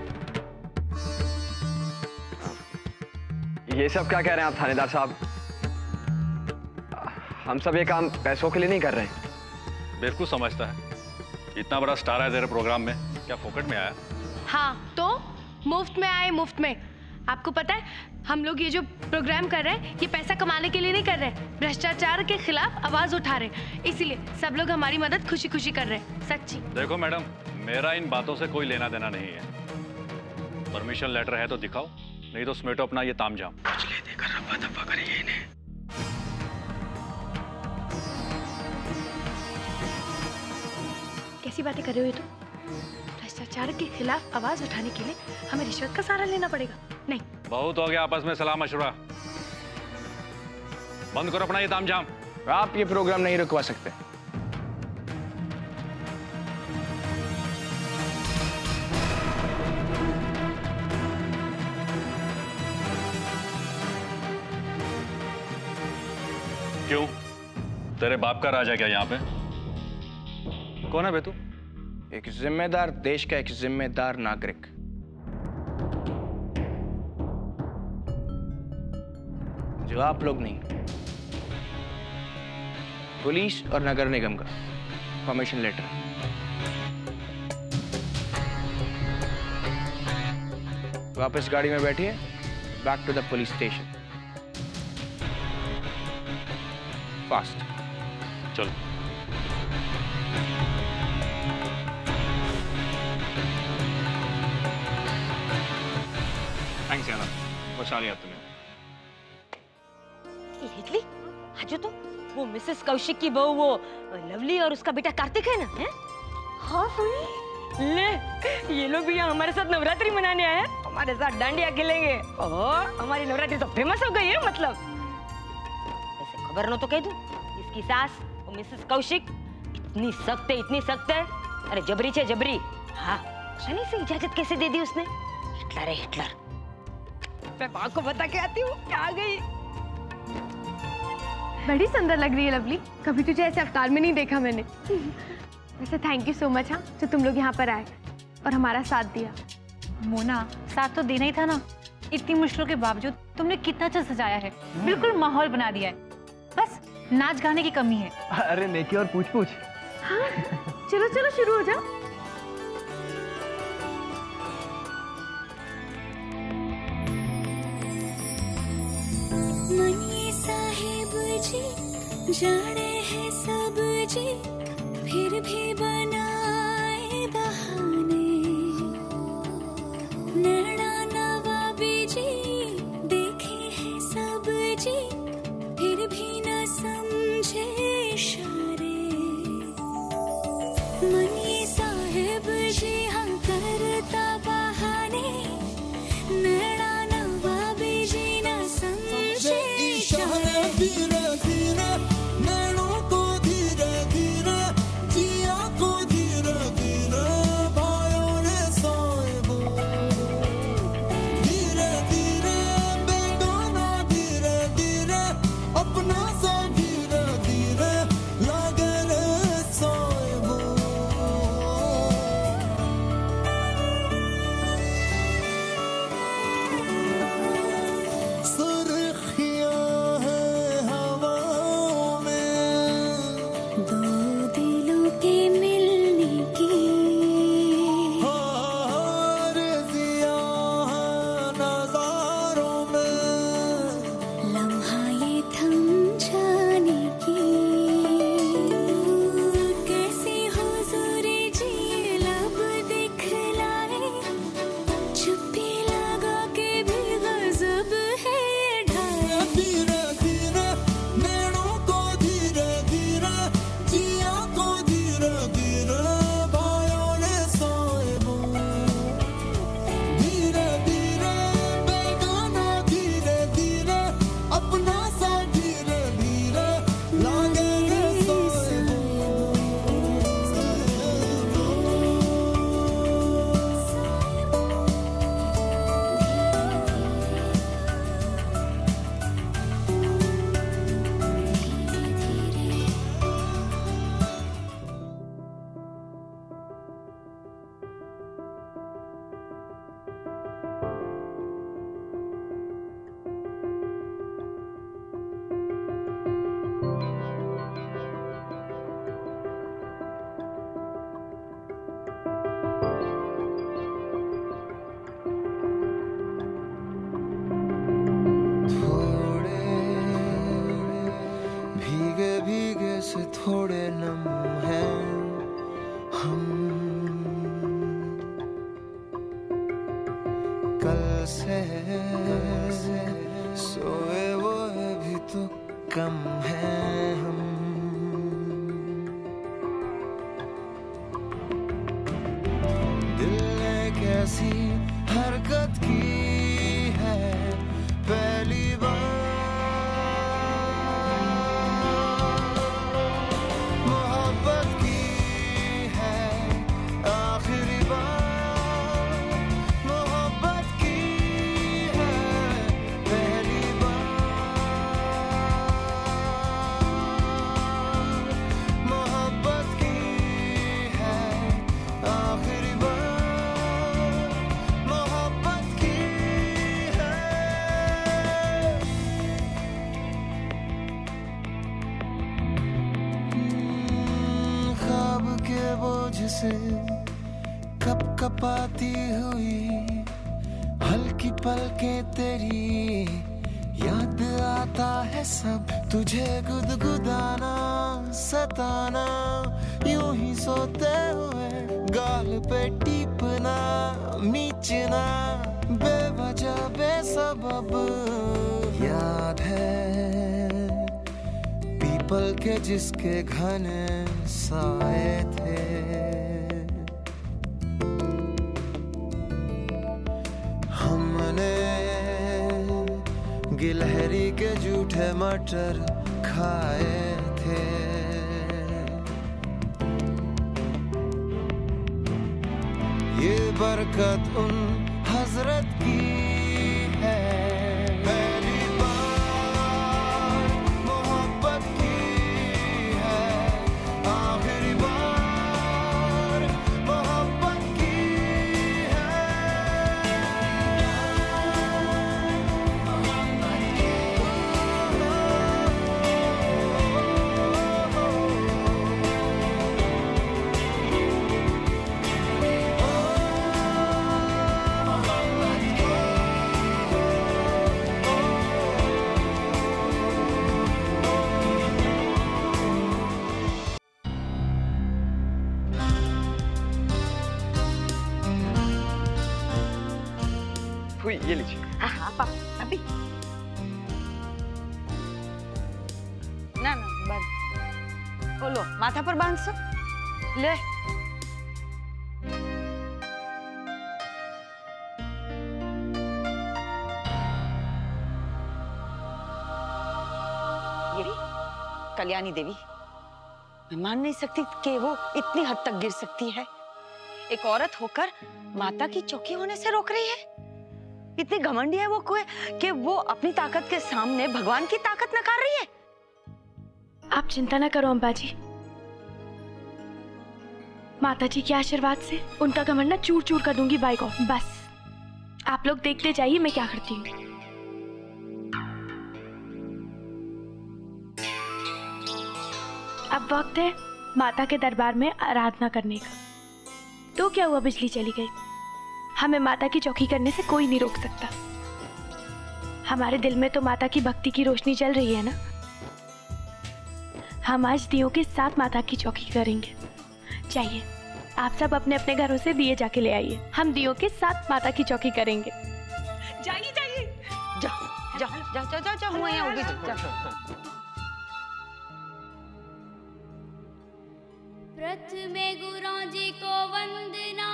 ये सब क्या कह रहे हैं आप थानेदार साहब? हम सब ये काम पैसों के लिए नहीं कर रहे हैं। बेवकूफ समझता है। इतना बड़ा स्टार है तेरे प्रोग्राम में, क्या फोकट में आया? हाँ तो मुफ्त में आए, मुफ्त में। आपको पता है हम लोग ये जो प्रोग्राम कर रहे हैं ये पैसा कमाने के लिए नहीं कर रहे हैं, भ्रष्टाचार के खिलाफ आवाज उठा रहे हैं। इसीलिए सब लोग हमारी मदद खुशी खुशी कर रहे हैं। सच्ची। देखो मैडम, मेरा इन बातों से कोई लेना देना नहीं है। परमिशन लेटर है तो दिखाओ, नहीं तो समेटो अपना ये तामझाम। कुछ ले देकर रब्बा दब्बा करेंगे इन्हें। कैसी बातें कर रहे हो ये? तो भ्रष्टाचार के खिलाफ आवाज उठाने के लिए हमें रिश्वत का सहारा लेना पड़ेगा? नहीं। बहुत हो गया आपस में सलाह मशवरा, बंद करो अपना ये तामझाम। आप ये प्रोग्राम नहीं रुकवा सकते। क्यों? तेरे बाप का राज है क्या यहाँ पे? कौन है बे तू? एक जिम्मेदार देश का एक जिम्मेदार नागरिक। जो आप लोग नहीं, पुलिस और नगर निगम का परमिशन लेटर। वापस गाड़ी में बैठिए, back to the police station. Fast चलो। थैंक्स यार, बचा लिया तुम्हें। हिटली, हाजो तो वो मिसेस कौशिक की बहू वो लवली और उसका बेटा कार्तिक है ना? है? हाँ सुनी ले, ये लोग भी यहाँ हमारे साथ नवरात्रि मनाने आए हैं। हमारे साथ डांडिया खेलेंगे और हमारी नवरात्रि तो फेमस हो गई है। मतलब ऐसे खबर न तो कह दूं, इसकी सास वो मिसेस कौशिक इतनी सख्त है, इतनी सख्त है। अरे जबरी छे जबरी। हाँ शनि से इजाजत कैसे दे दी उसने? हिटलर है हिटलर। मैं माँ को बता के आती हूँ क्या आ गई। बड़ी सुंदर लग रही है लवली, कभी तुझे ऐसे अवतार में नहीं देखा मैंने। वैसे थैंक यू सो मच हाँ, जो तुम लोग यहाँ पर आए और हमारा साथ दिया। मोना, साथ तो देना ही था ना। इतनी मुश्किलों के बावजूद तुमने कितना अच्छा सजाया है, बिल्कुल माहौल बना दिया है। बस नाच गाने की कमी है। अरे नेकी और पूछ पूछ। हाँ चलो चलो शुरू हो जाओ। मनिए साहिब जी जाने हैं सब जी, फिर भी बनाए बहाने। नैना नवाबी जी देखे हैं सब जी, फिर भी न समझे इशारे। मनिए साहिब जी हम करता बहाने, नैना नवाबी जी न समझे इशारे। धीरे धीरे नैनों को धीरे धीरे जिया को जैसी हरकत की है पहली बार। मोहब्बत की है आखिरी बार। मोहब्बत की है पहली बार। मोहब्बत की है आखिरी बार। मोहब्बत की है। ख्वाब के बोझ से कप कपाती हुई हल्की पलकें तेरी याद आता है सब। तुझे गुदगुदाना सताना यूं ही सोते हुए गाल पे टीपना नीचना बेवजह बेसबब। याद है पीपल के जिसके घने साए थे। हमने गिलहरी के जूठे मटर खाए थे। ये बरकत उन हजरत की है पहली बार। मोहब्बत की है आखिरी बार। मोहब्बत की हुई, ये लीजिए। हाँ पापा अभी ना ना बांध। बोलो माथा पर बांध सो ले। ये कल्याणी देवी, मैं मान नहीं सकती कि वो इतनी हद तक गिर सकती है। एक औरत होकर माता की चौकी होने से रोक रही है। इतनी घमंडी है वो कि वो अपनी ताकत के सामने भगवान की ताकत नकार रही है। आप चिंता ना करो अम्बा जी, माता जी के आशीर्वाद से उनका घमंड ना चूर चूर कर दूंगी बाई को। बस आप लोग देखते जाइए मैं क्या करती हूँ। अब वक्त है माता के दरबार में आराधना करने का। तो क्या हुआ, बिजली चली गई, हमें माता की चौकी करने से कोई नहीं रोक सकता। हमारे दिल में तो माता की भक्ति की रोशनी जल रही है ना। हम आज दियों के साथ माता की चौकी करेंगे। चाहिए आप सब अपने अपने घरों से दिए जाके ले आइए। हम दियों के साथ माता की चौकी करेंगे। जाइए जाइए, जाओ जाओ जाओ जाओ जाओ, हुआ यहाँ उभी जाओ। प्रथमे गुरु जी को वंदना,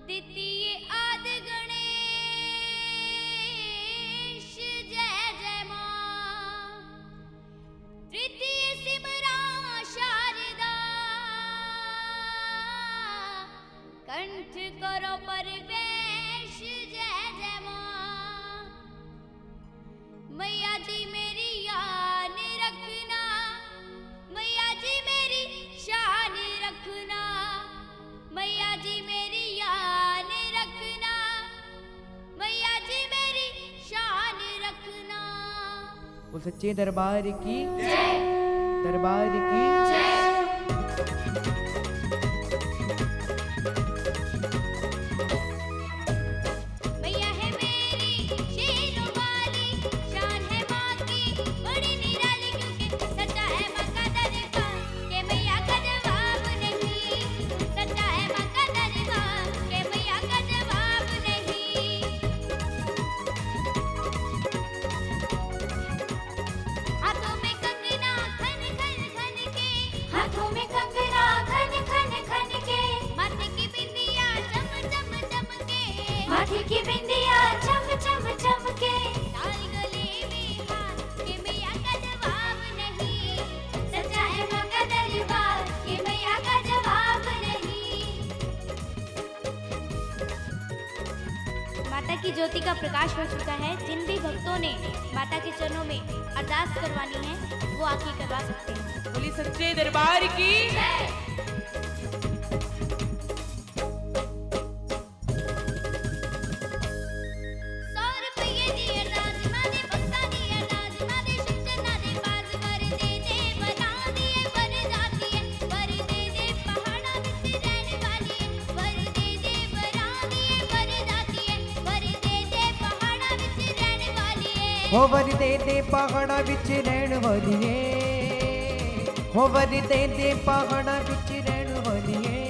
द्वितीय आदि गणेश जय जय मां, तृतीय सिमरा शारदा, कंठ करो परवेश जय जय मां। मैया जी मेरी यान रखना, मैया जी मेरी शान रखना, मैया जी मेरी यान रखना, मैया जी मेरी शान रखना। वो सच्चे दरबार की जय, दरबार की जय। मैया है मेरी शेरों वाली, शान है माँ की बड़ी निराली, क्योंकि सच्चा है माँ का दरबार के मैया का जवाब नहीं। सच्चा है माँ का दरबार के मैया का जवाब नहीं। हाथों में कंगना खन खन खन के, की ज्योति का प्रकाश हो चुका है। जिन भी भक्तों ने माता के चरणों में अरदास करवानी है वो आके करवा सकते हैं। बोली सच्चे दरबार की जय। हो वर दे दे पहाड़ा विच रहन वालिए, हो वर दे दे पहाड़ा विच रहन वालिए,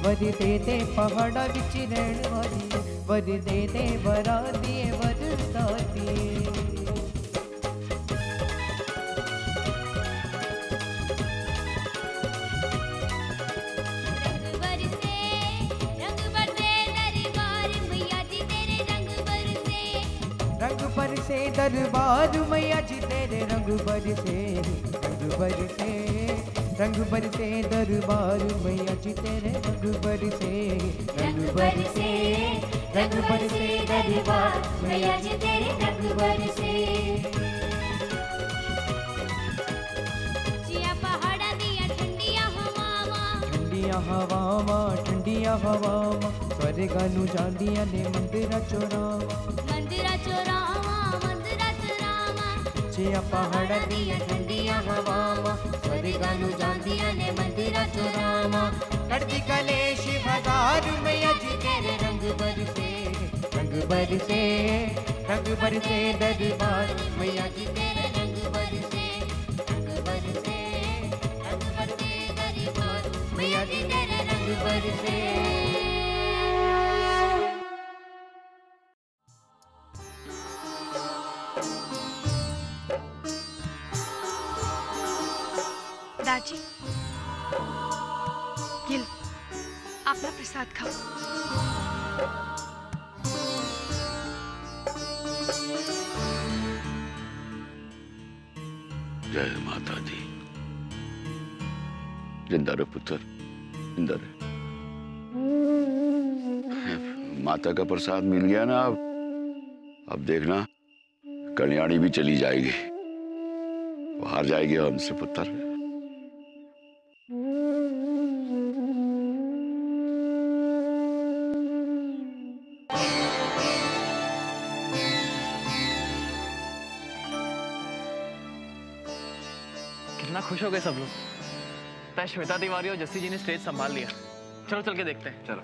वर दे दे पहाड़ा विच रहन वालिए, वर दे दे वरा दिए वर दातिए। बरसे दरबार मैया जी तेरे रंग बरसे, रंग बरसे, रंग बरसे दरबार मैया जी तेरे रंग बरसे, रंग बरसे, रंग बरसे दरबार मैया जी तेरे रंग बरसे। जिया पहाड़ा दिया ठंडिया हवावां, ठंडिया हवावां, ठंडिया हवावां स्वर्गां नूं जांदियां ने मंदिरां चोरावां, मंदिरां चोरावां। जिया पहाड़ा दिया ठंडिया हवावां स्वर्गां नूं जांदियां ने मंदिरां चोरावां। करदी कलेश हजार मैया जी तेरे रंग बरसे, रंग बरसे, रंग बरसे दरबार मैया जी तेरे रंग बरसे, रंग बरसे, रंग बरसे दरबार मैया जी तेरे रंग बरसे। दादी, ये लो, अपना प्रसाद खाओ। जय माता दी। जिंदा रहे पुत्र, जिंदा रहे। माता का प्रसाद मिल गया ना, अब देखना कल्याणी भी चली जाएगी, बाहर जाएगी हमसे पुत्र। कितना खुश हो गए सब लोग। तय श्वेता तिवारी और जस्सी जी ने स्टेज संभाल लिया। चलो चल के देखते हैं। चलो।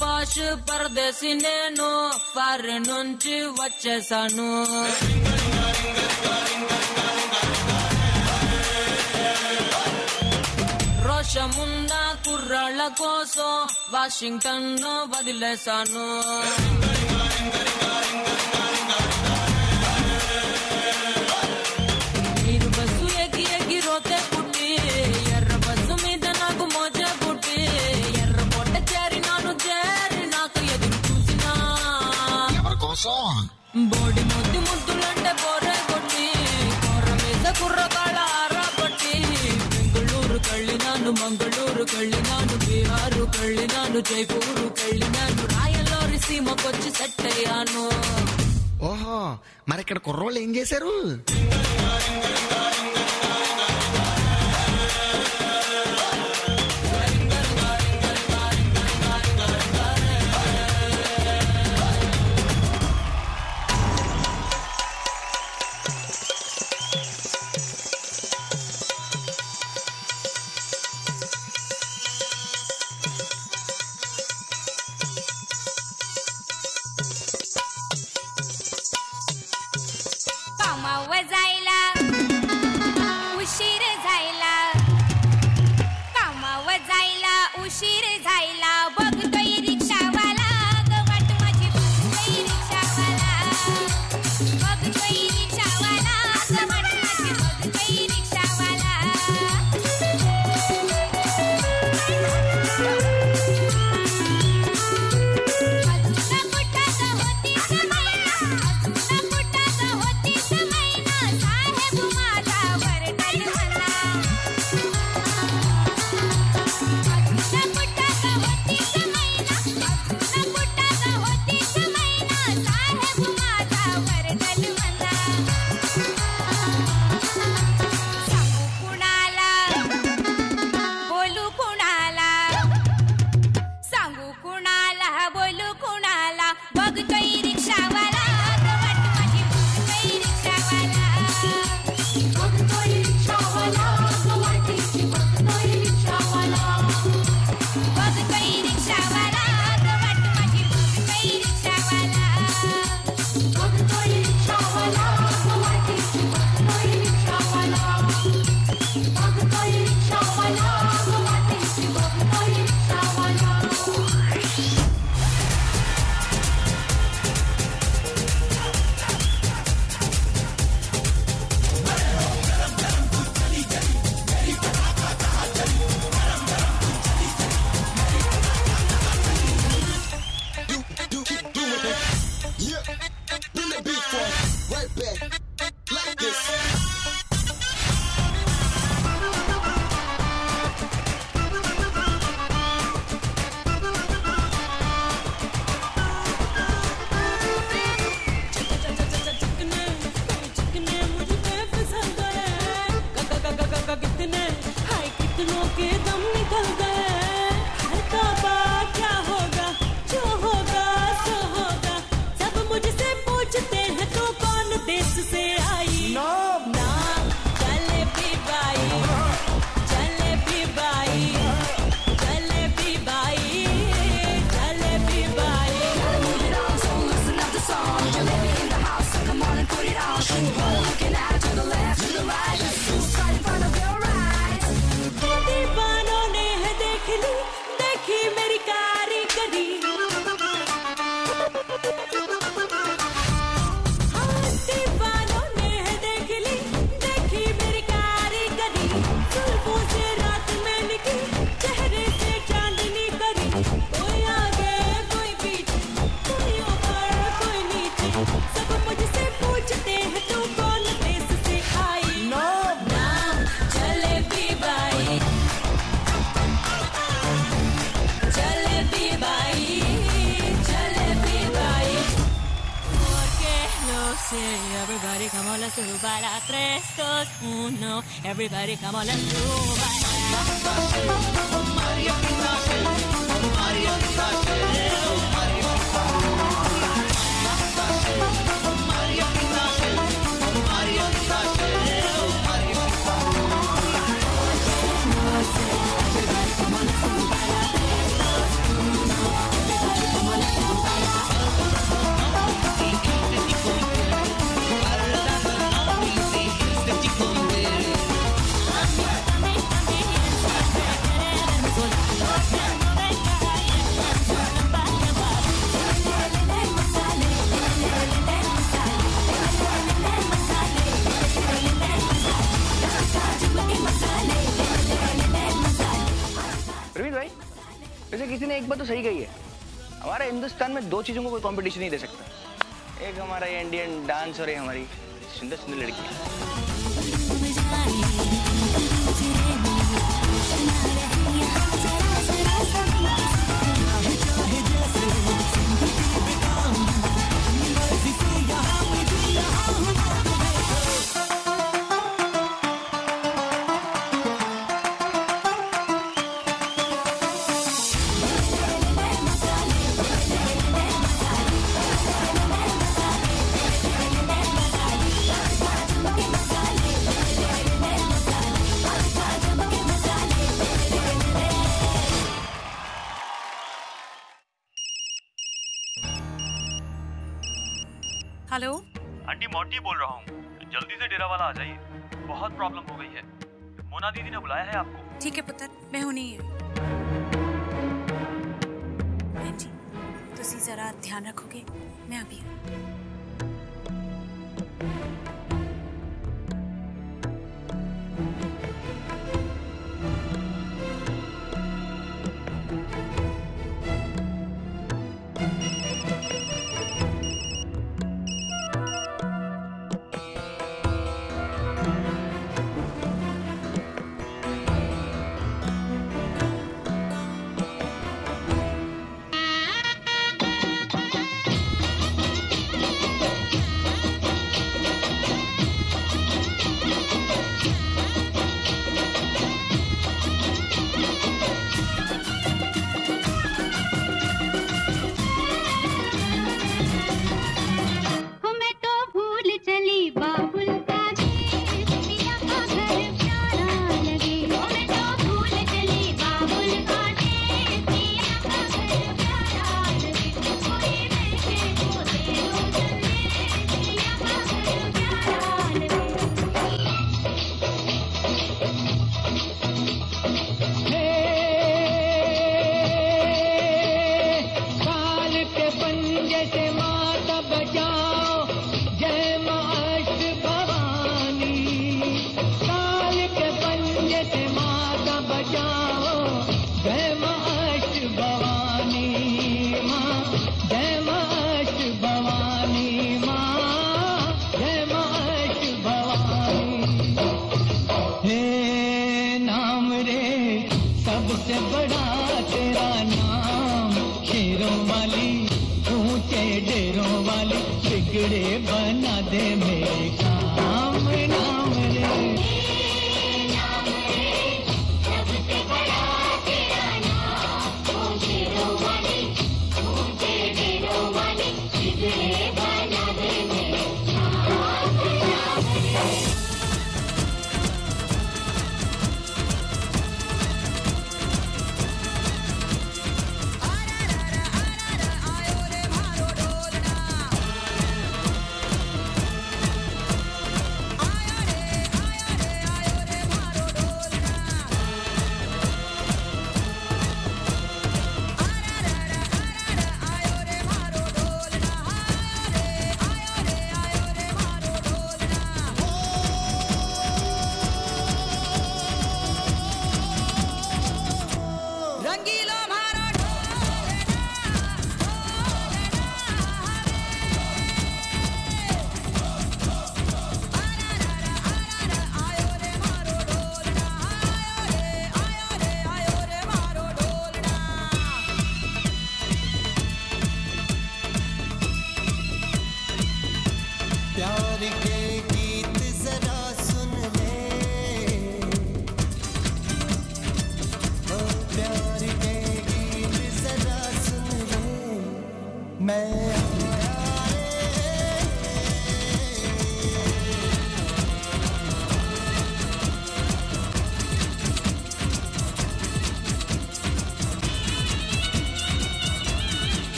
పాష్ పరదేశి నేను ఫారెన్ నుంచి వచ్చేసాను. రోషమున్న కుర్రాళ్ళ కోసం వాషింగ్టన్ వదిలేశాను. మీరు బస్సు ఎక్కి ఎక్కి రోతే పుట్టి ఎర్ర బస్సు మీద నాకు మోజ పుట్టి ఎర్ర పొట్ట చేరి నాను చేరి నాకు ఎదురు చూసినా బోడి ముద్దు ముద్దులంటే పోరే కొట్టి కొర్ర మీద కుర్రగాళ్ళ ఆరా పట్టి బెంగళూరు కళ్ళి నాను మంగళూరు కళ్ళి నాను బీహారు కళ్ళి నాను జైపూరు కళ్ళి నాను రాయలోరి సీమకొచ్చి సెట్ అయ్యాను. ఓహో, మరి ఇక్కడ కుర్రోళ్ళు ఏం చేశారు? come on, let's do baila. 3, 2, 1. Everybody, come on, let's do वैसे किसी ने एक बात तो सही कही है, हमारे हिंदुस्तान में दो चीजों को कोई कंपटीशन नहीं दे सकता। एक हमारा ये इंडियन डांस और ये हमारी सुंदर सुंदर लड़की। हेलो आंटी, मोटी बोल रहा हूँ, जल्दी से डेरा वाला आ जाइए, बहुत प्रॉब्लम हो गई है। मोना दीदी ने बुलाया है आपको। ठीक है पुत्र, मैं हूं नहीं है। बहन जी, तुसी जरा ध्यान रखोगे, मैं अभी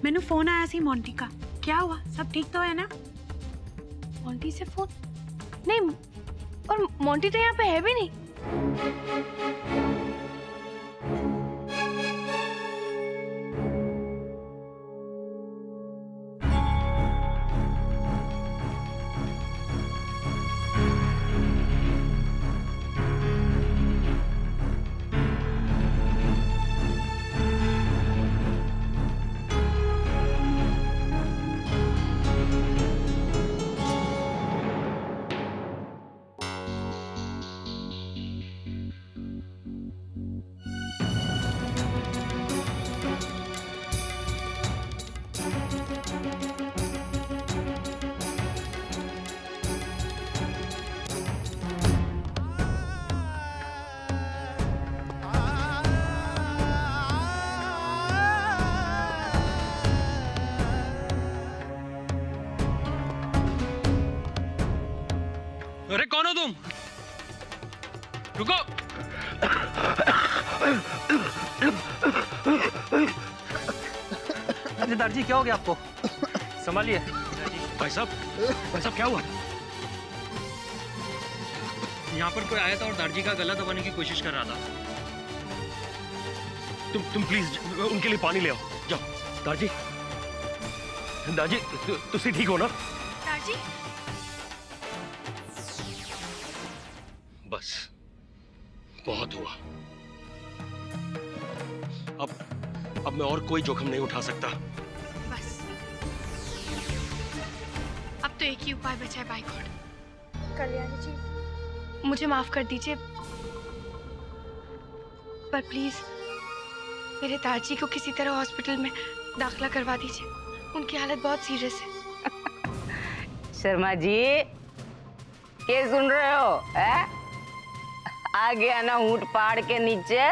मैंने फोन आया सी मोंटी का, क्या हुआ? सब ठीक तो है ना? मोंटी से फोन नहीं, और मोंटी तो यहाँ पे है भी नहीं। अरे कौन हो तुम? रुको। अरे दारजी क्या हो गया आपको? संभालिए। भाई साहब क्या हुआ? यहाँ पर कोई आया था और दारजी का गला दबाने की कोशिश कर रहा था। तुम प्लीज उनके लिए पानी ले आओ, जाओ। दारजी तुसी ठीक हो ना? दारजी बस बहुत हुआ। अब मैं और कोई जोखिम नहीं उठा सकता। बस अब तो एक ही उपाय बचा है बाय गॉड। कल्याणी जी मुझे माफ कर दीजिए, पर प्लीज मेरे दादाजी को किसी तरह हॉस्पिटल में दाखिला करवा दीजिए, उनकी हालत बहुत सीरियस है। शर्मा जी, क्या सुन रहे हो? है? आ गया ना ऊंट पहाड़ के नीचे।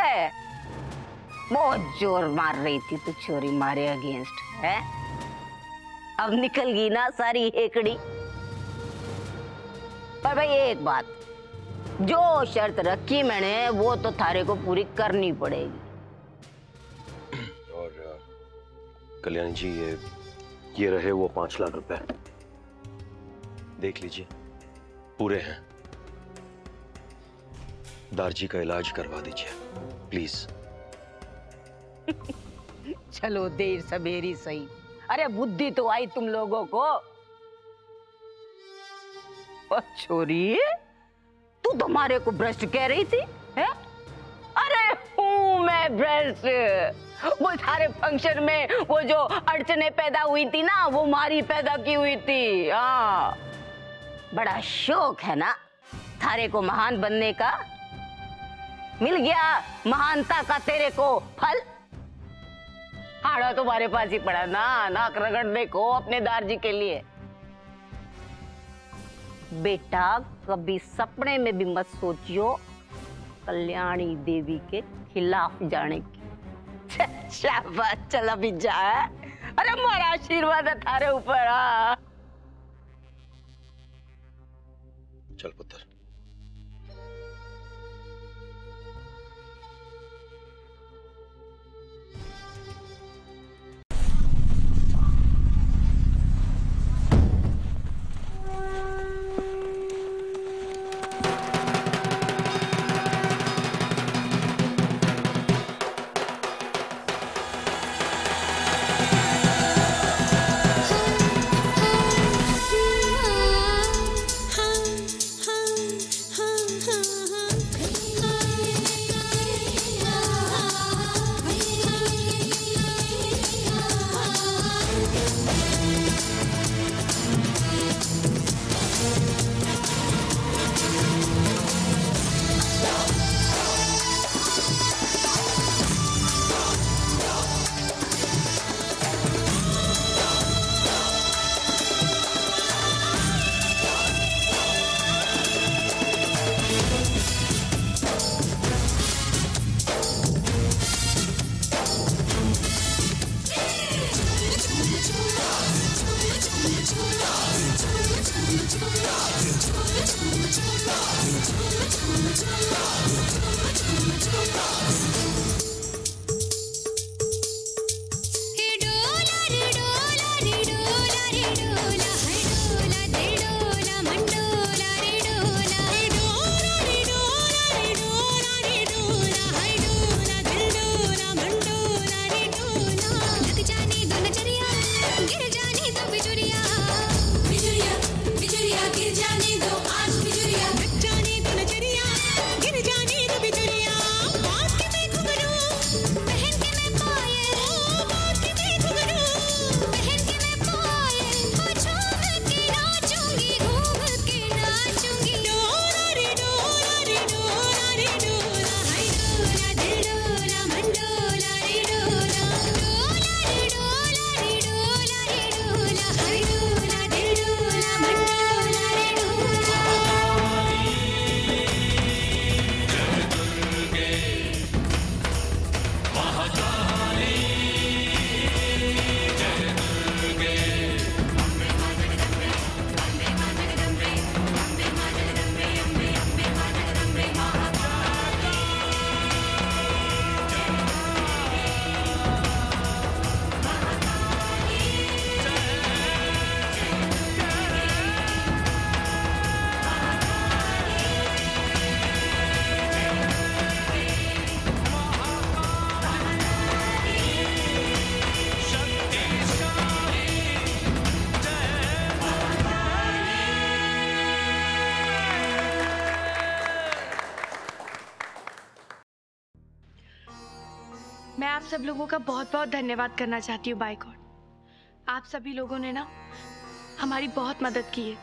बहुत जोर मार रही थी तू छोरी मारे अगेंस्ट, है? अब निकल गई ना सारी हेकड़ी। पर भाई एक बात, जो शर्त रखी मैंने वो तो थारे को पूरी करनी पड़ेगी। और कल्याणी जी, ये रहे वो 5 लाख रुपए, देख लीजिए, पूरे हैं। दारजी का इलाज करवा दीजिए प्लीज। चलो देर सवेरी सही, अरे बुद्धि तो आई तुम लोगों को। छोरी, तू तो हमारे को भ्रष्ट कह रही थी, है? अरे हूँ मैं भ्रष्ट। वो सारे फंक्शन में वो जो अड़चने पैदा हुई थी ना, वो मारी पैदा की हुई थी। हाँ, बड़ा शौक है ना थारे को महान बनने का। मिल गया महानता का तेरे को फल। हाड़ा तुम्हारे पास ही पड़ा ना, नाक रगड़ने को अपने दारजी के लिए। बेटा कभी सपने में भी मत सोचियो कल्याणी देवी के खिलाफ जाने की। शाबाश, चला भी जा। अरे हमारा आशीर्वाद है थारे ऊपर। चल पुत्र। मैं आप सब लोगों का बहुत बहुत धन्यवाद करना चाहती हूँ बाय गॉड। आप सभी लोगों ने ना हमारी बहुत मदद की है।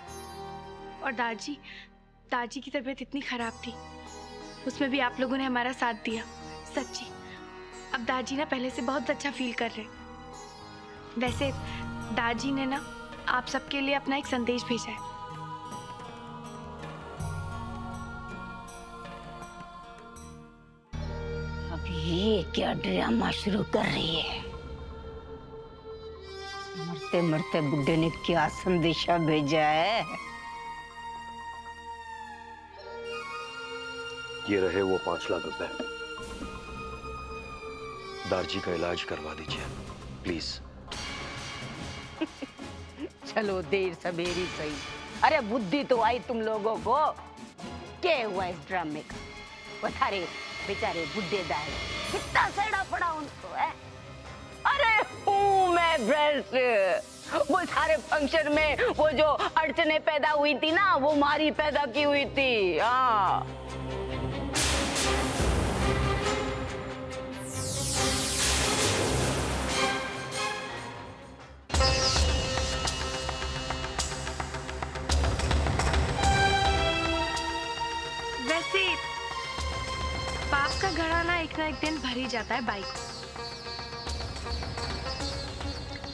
और दादाजी की तबीयत इतनी खराब थी, उसमें भी आप लोगों ने हमारा साथ दिया। सच्ची अब दादी ना पहले से बहुत अच्छा फील कर रहे। वैसे दादी ने ना आप सबके लिए अपना एक संदेश भेजा है। अब ये क्या ड्रामा शुरू कर रही है? मरते मरते बुड्ढे ने क्या संदेशा भेजा है? ये रहे वो 5 लाख रुपए। दारजी का इलाज करवा दीजिए प्लीज। चलो देर सवेरी सही। अरे बुद्धि तो आई तुम लोगों को। क्या हुआ इस ड्रामे का? बता रहे बेचारे बुड्ढे दाई कितना सड़ा पड़ा उनको है। अरे हूँ मैं ब्रेस्ट। वो सारे फंक्शन में वो जो अड़चने पैदा हुई थी ना, वो मारी पैदा की हुई थी। हाँ वैसे पाप का घड़ा ना एक दिन भर ही जाता है बाई को।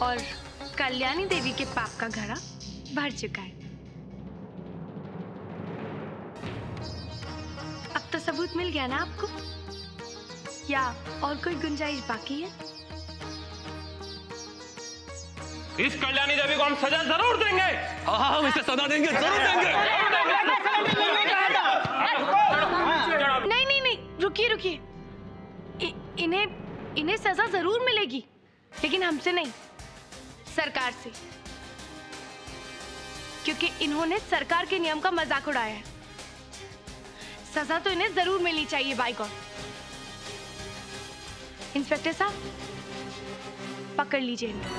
और कल्याणी देवी के पाप का घड़ा भर चुका है। अब तो सबूत मिल गया ना आपको, या और कोई गुंजाइश बाकी है? इस कल्याणी देवी को हम सजा जरूर देंगे। हाँ हाँ, हम इसे सजा देंगे, जरूर देंगे। नहीं नहीं नहीं, रुकिए रुकिए। इन्हें सजा जरूर मिलेगी, लेकिन हमसे नहीं, सरकार से। क्योंकि इन्होंने सरकार के नियम का मजाक उड़ाया है। सजा तो इन्हें जरूर मिलनी चाहिए बाय गॉड। इंस्पेक्टर साहब पकड़ लीजिए इन्हें।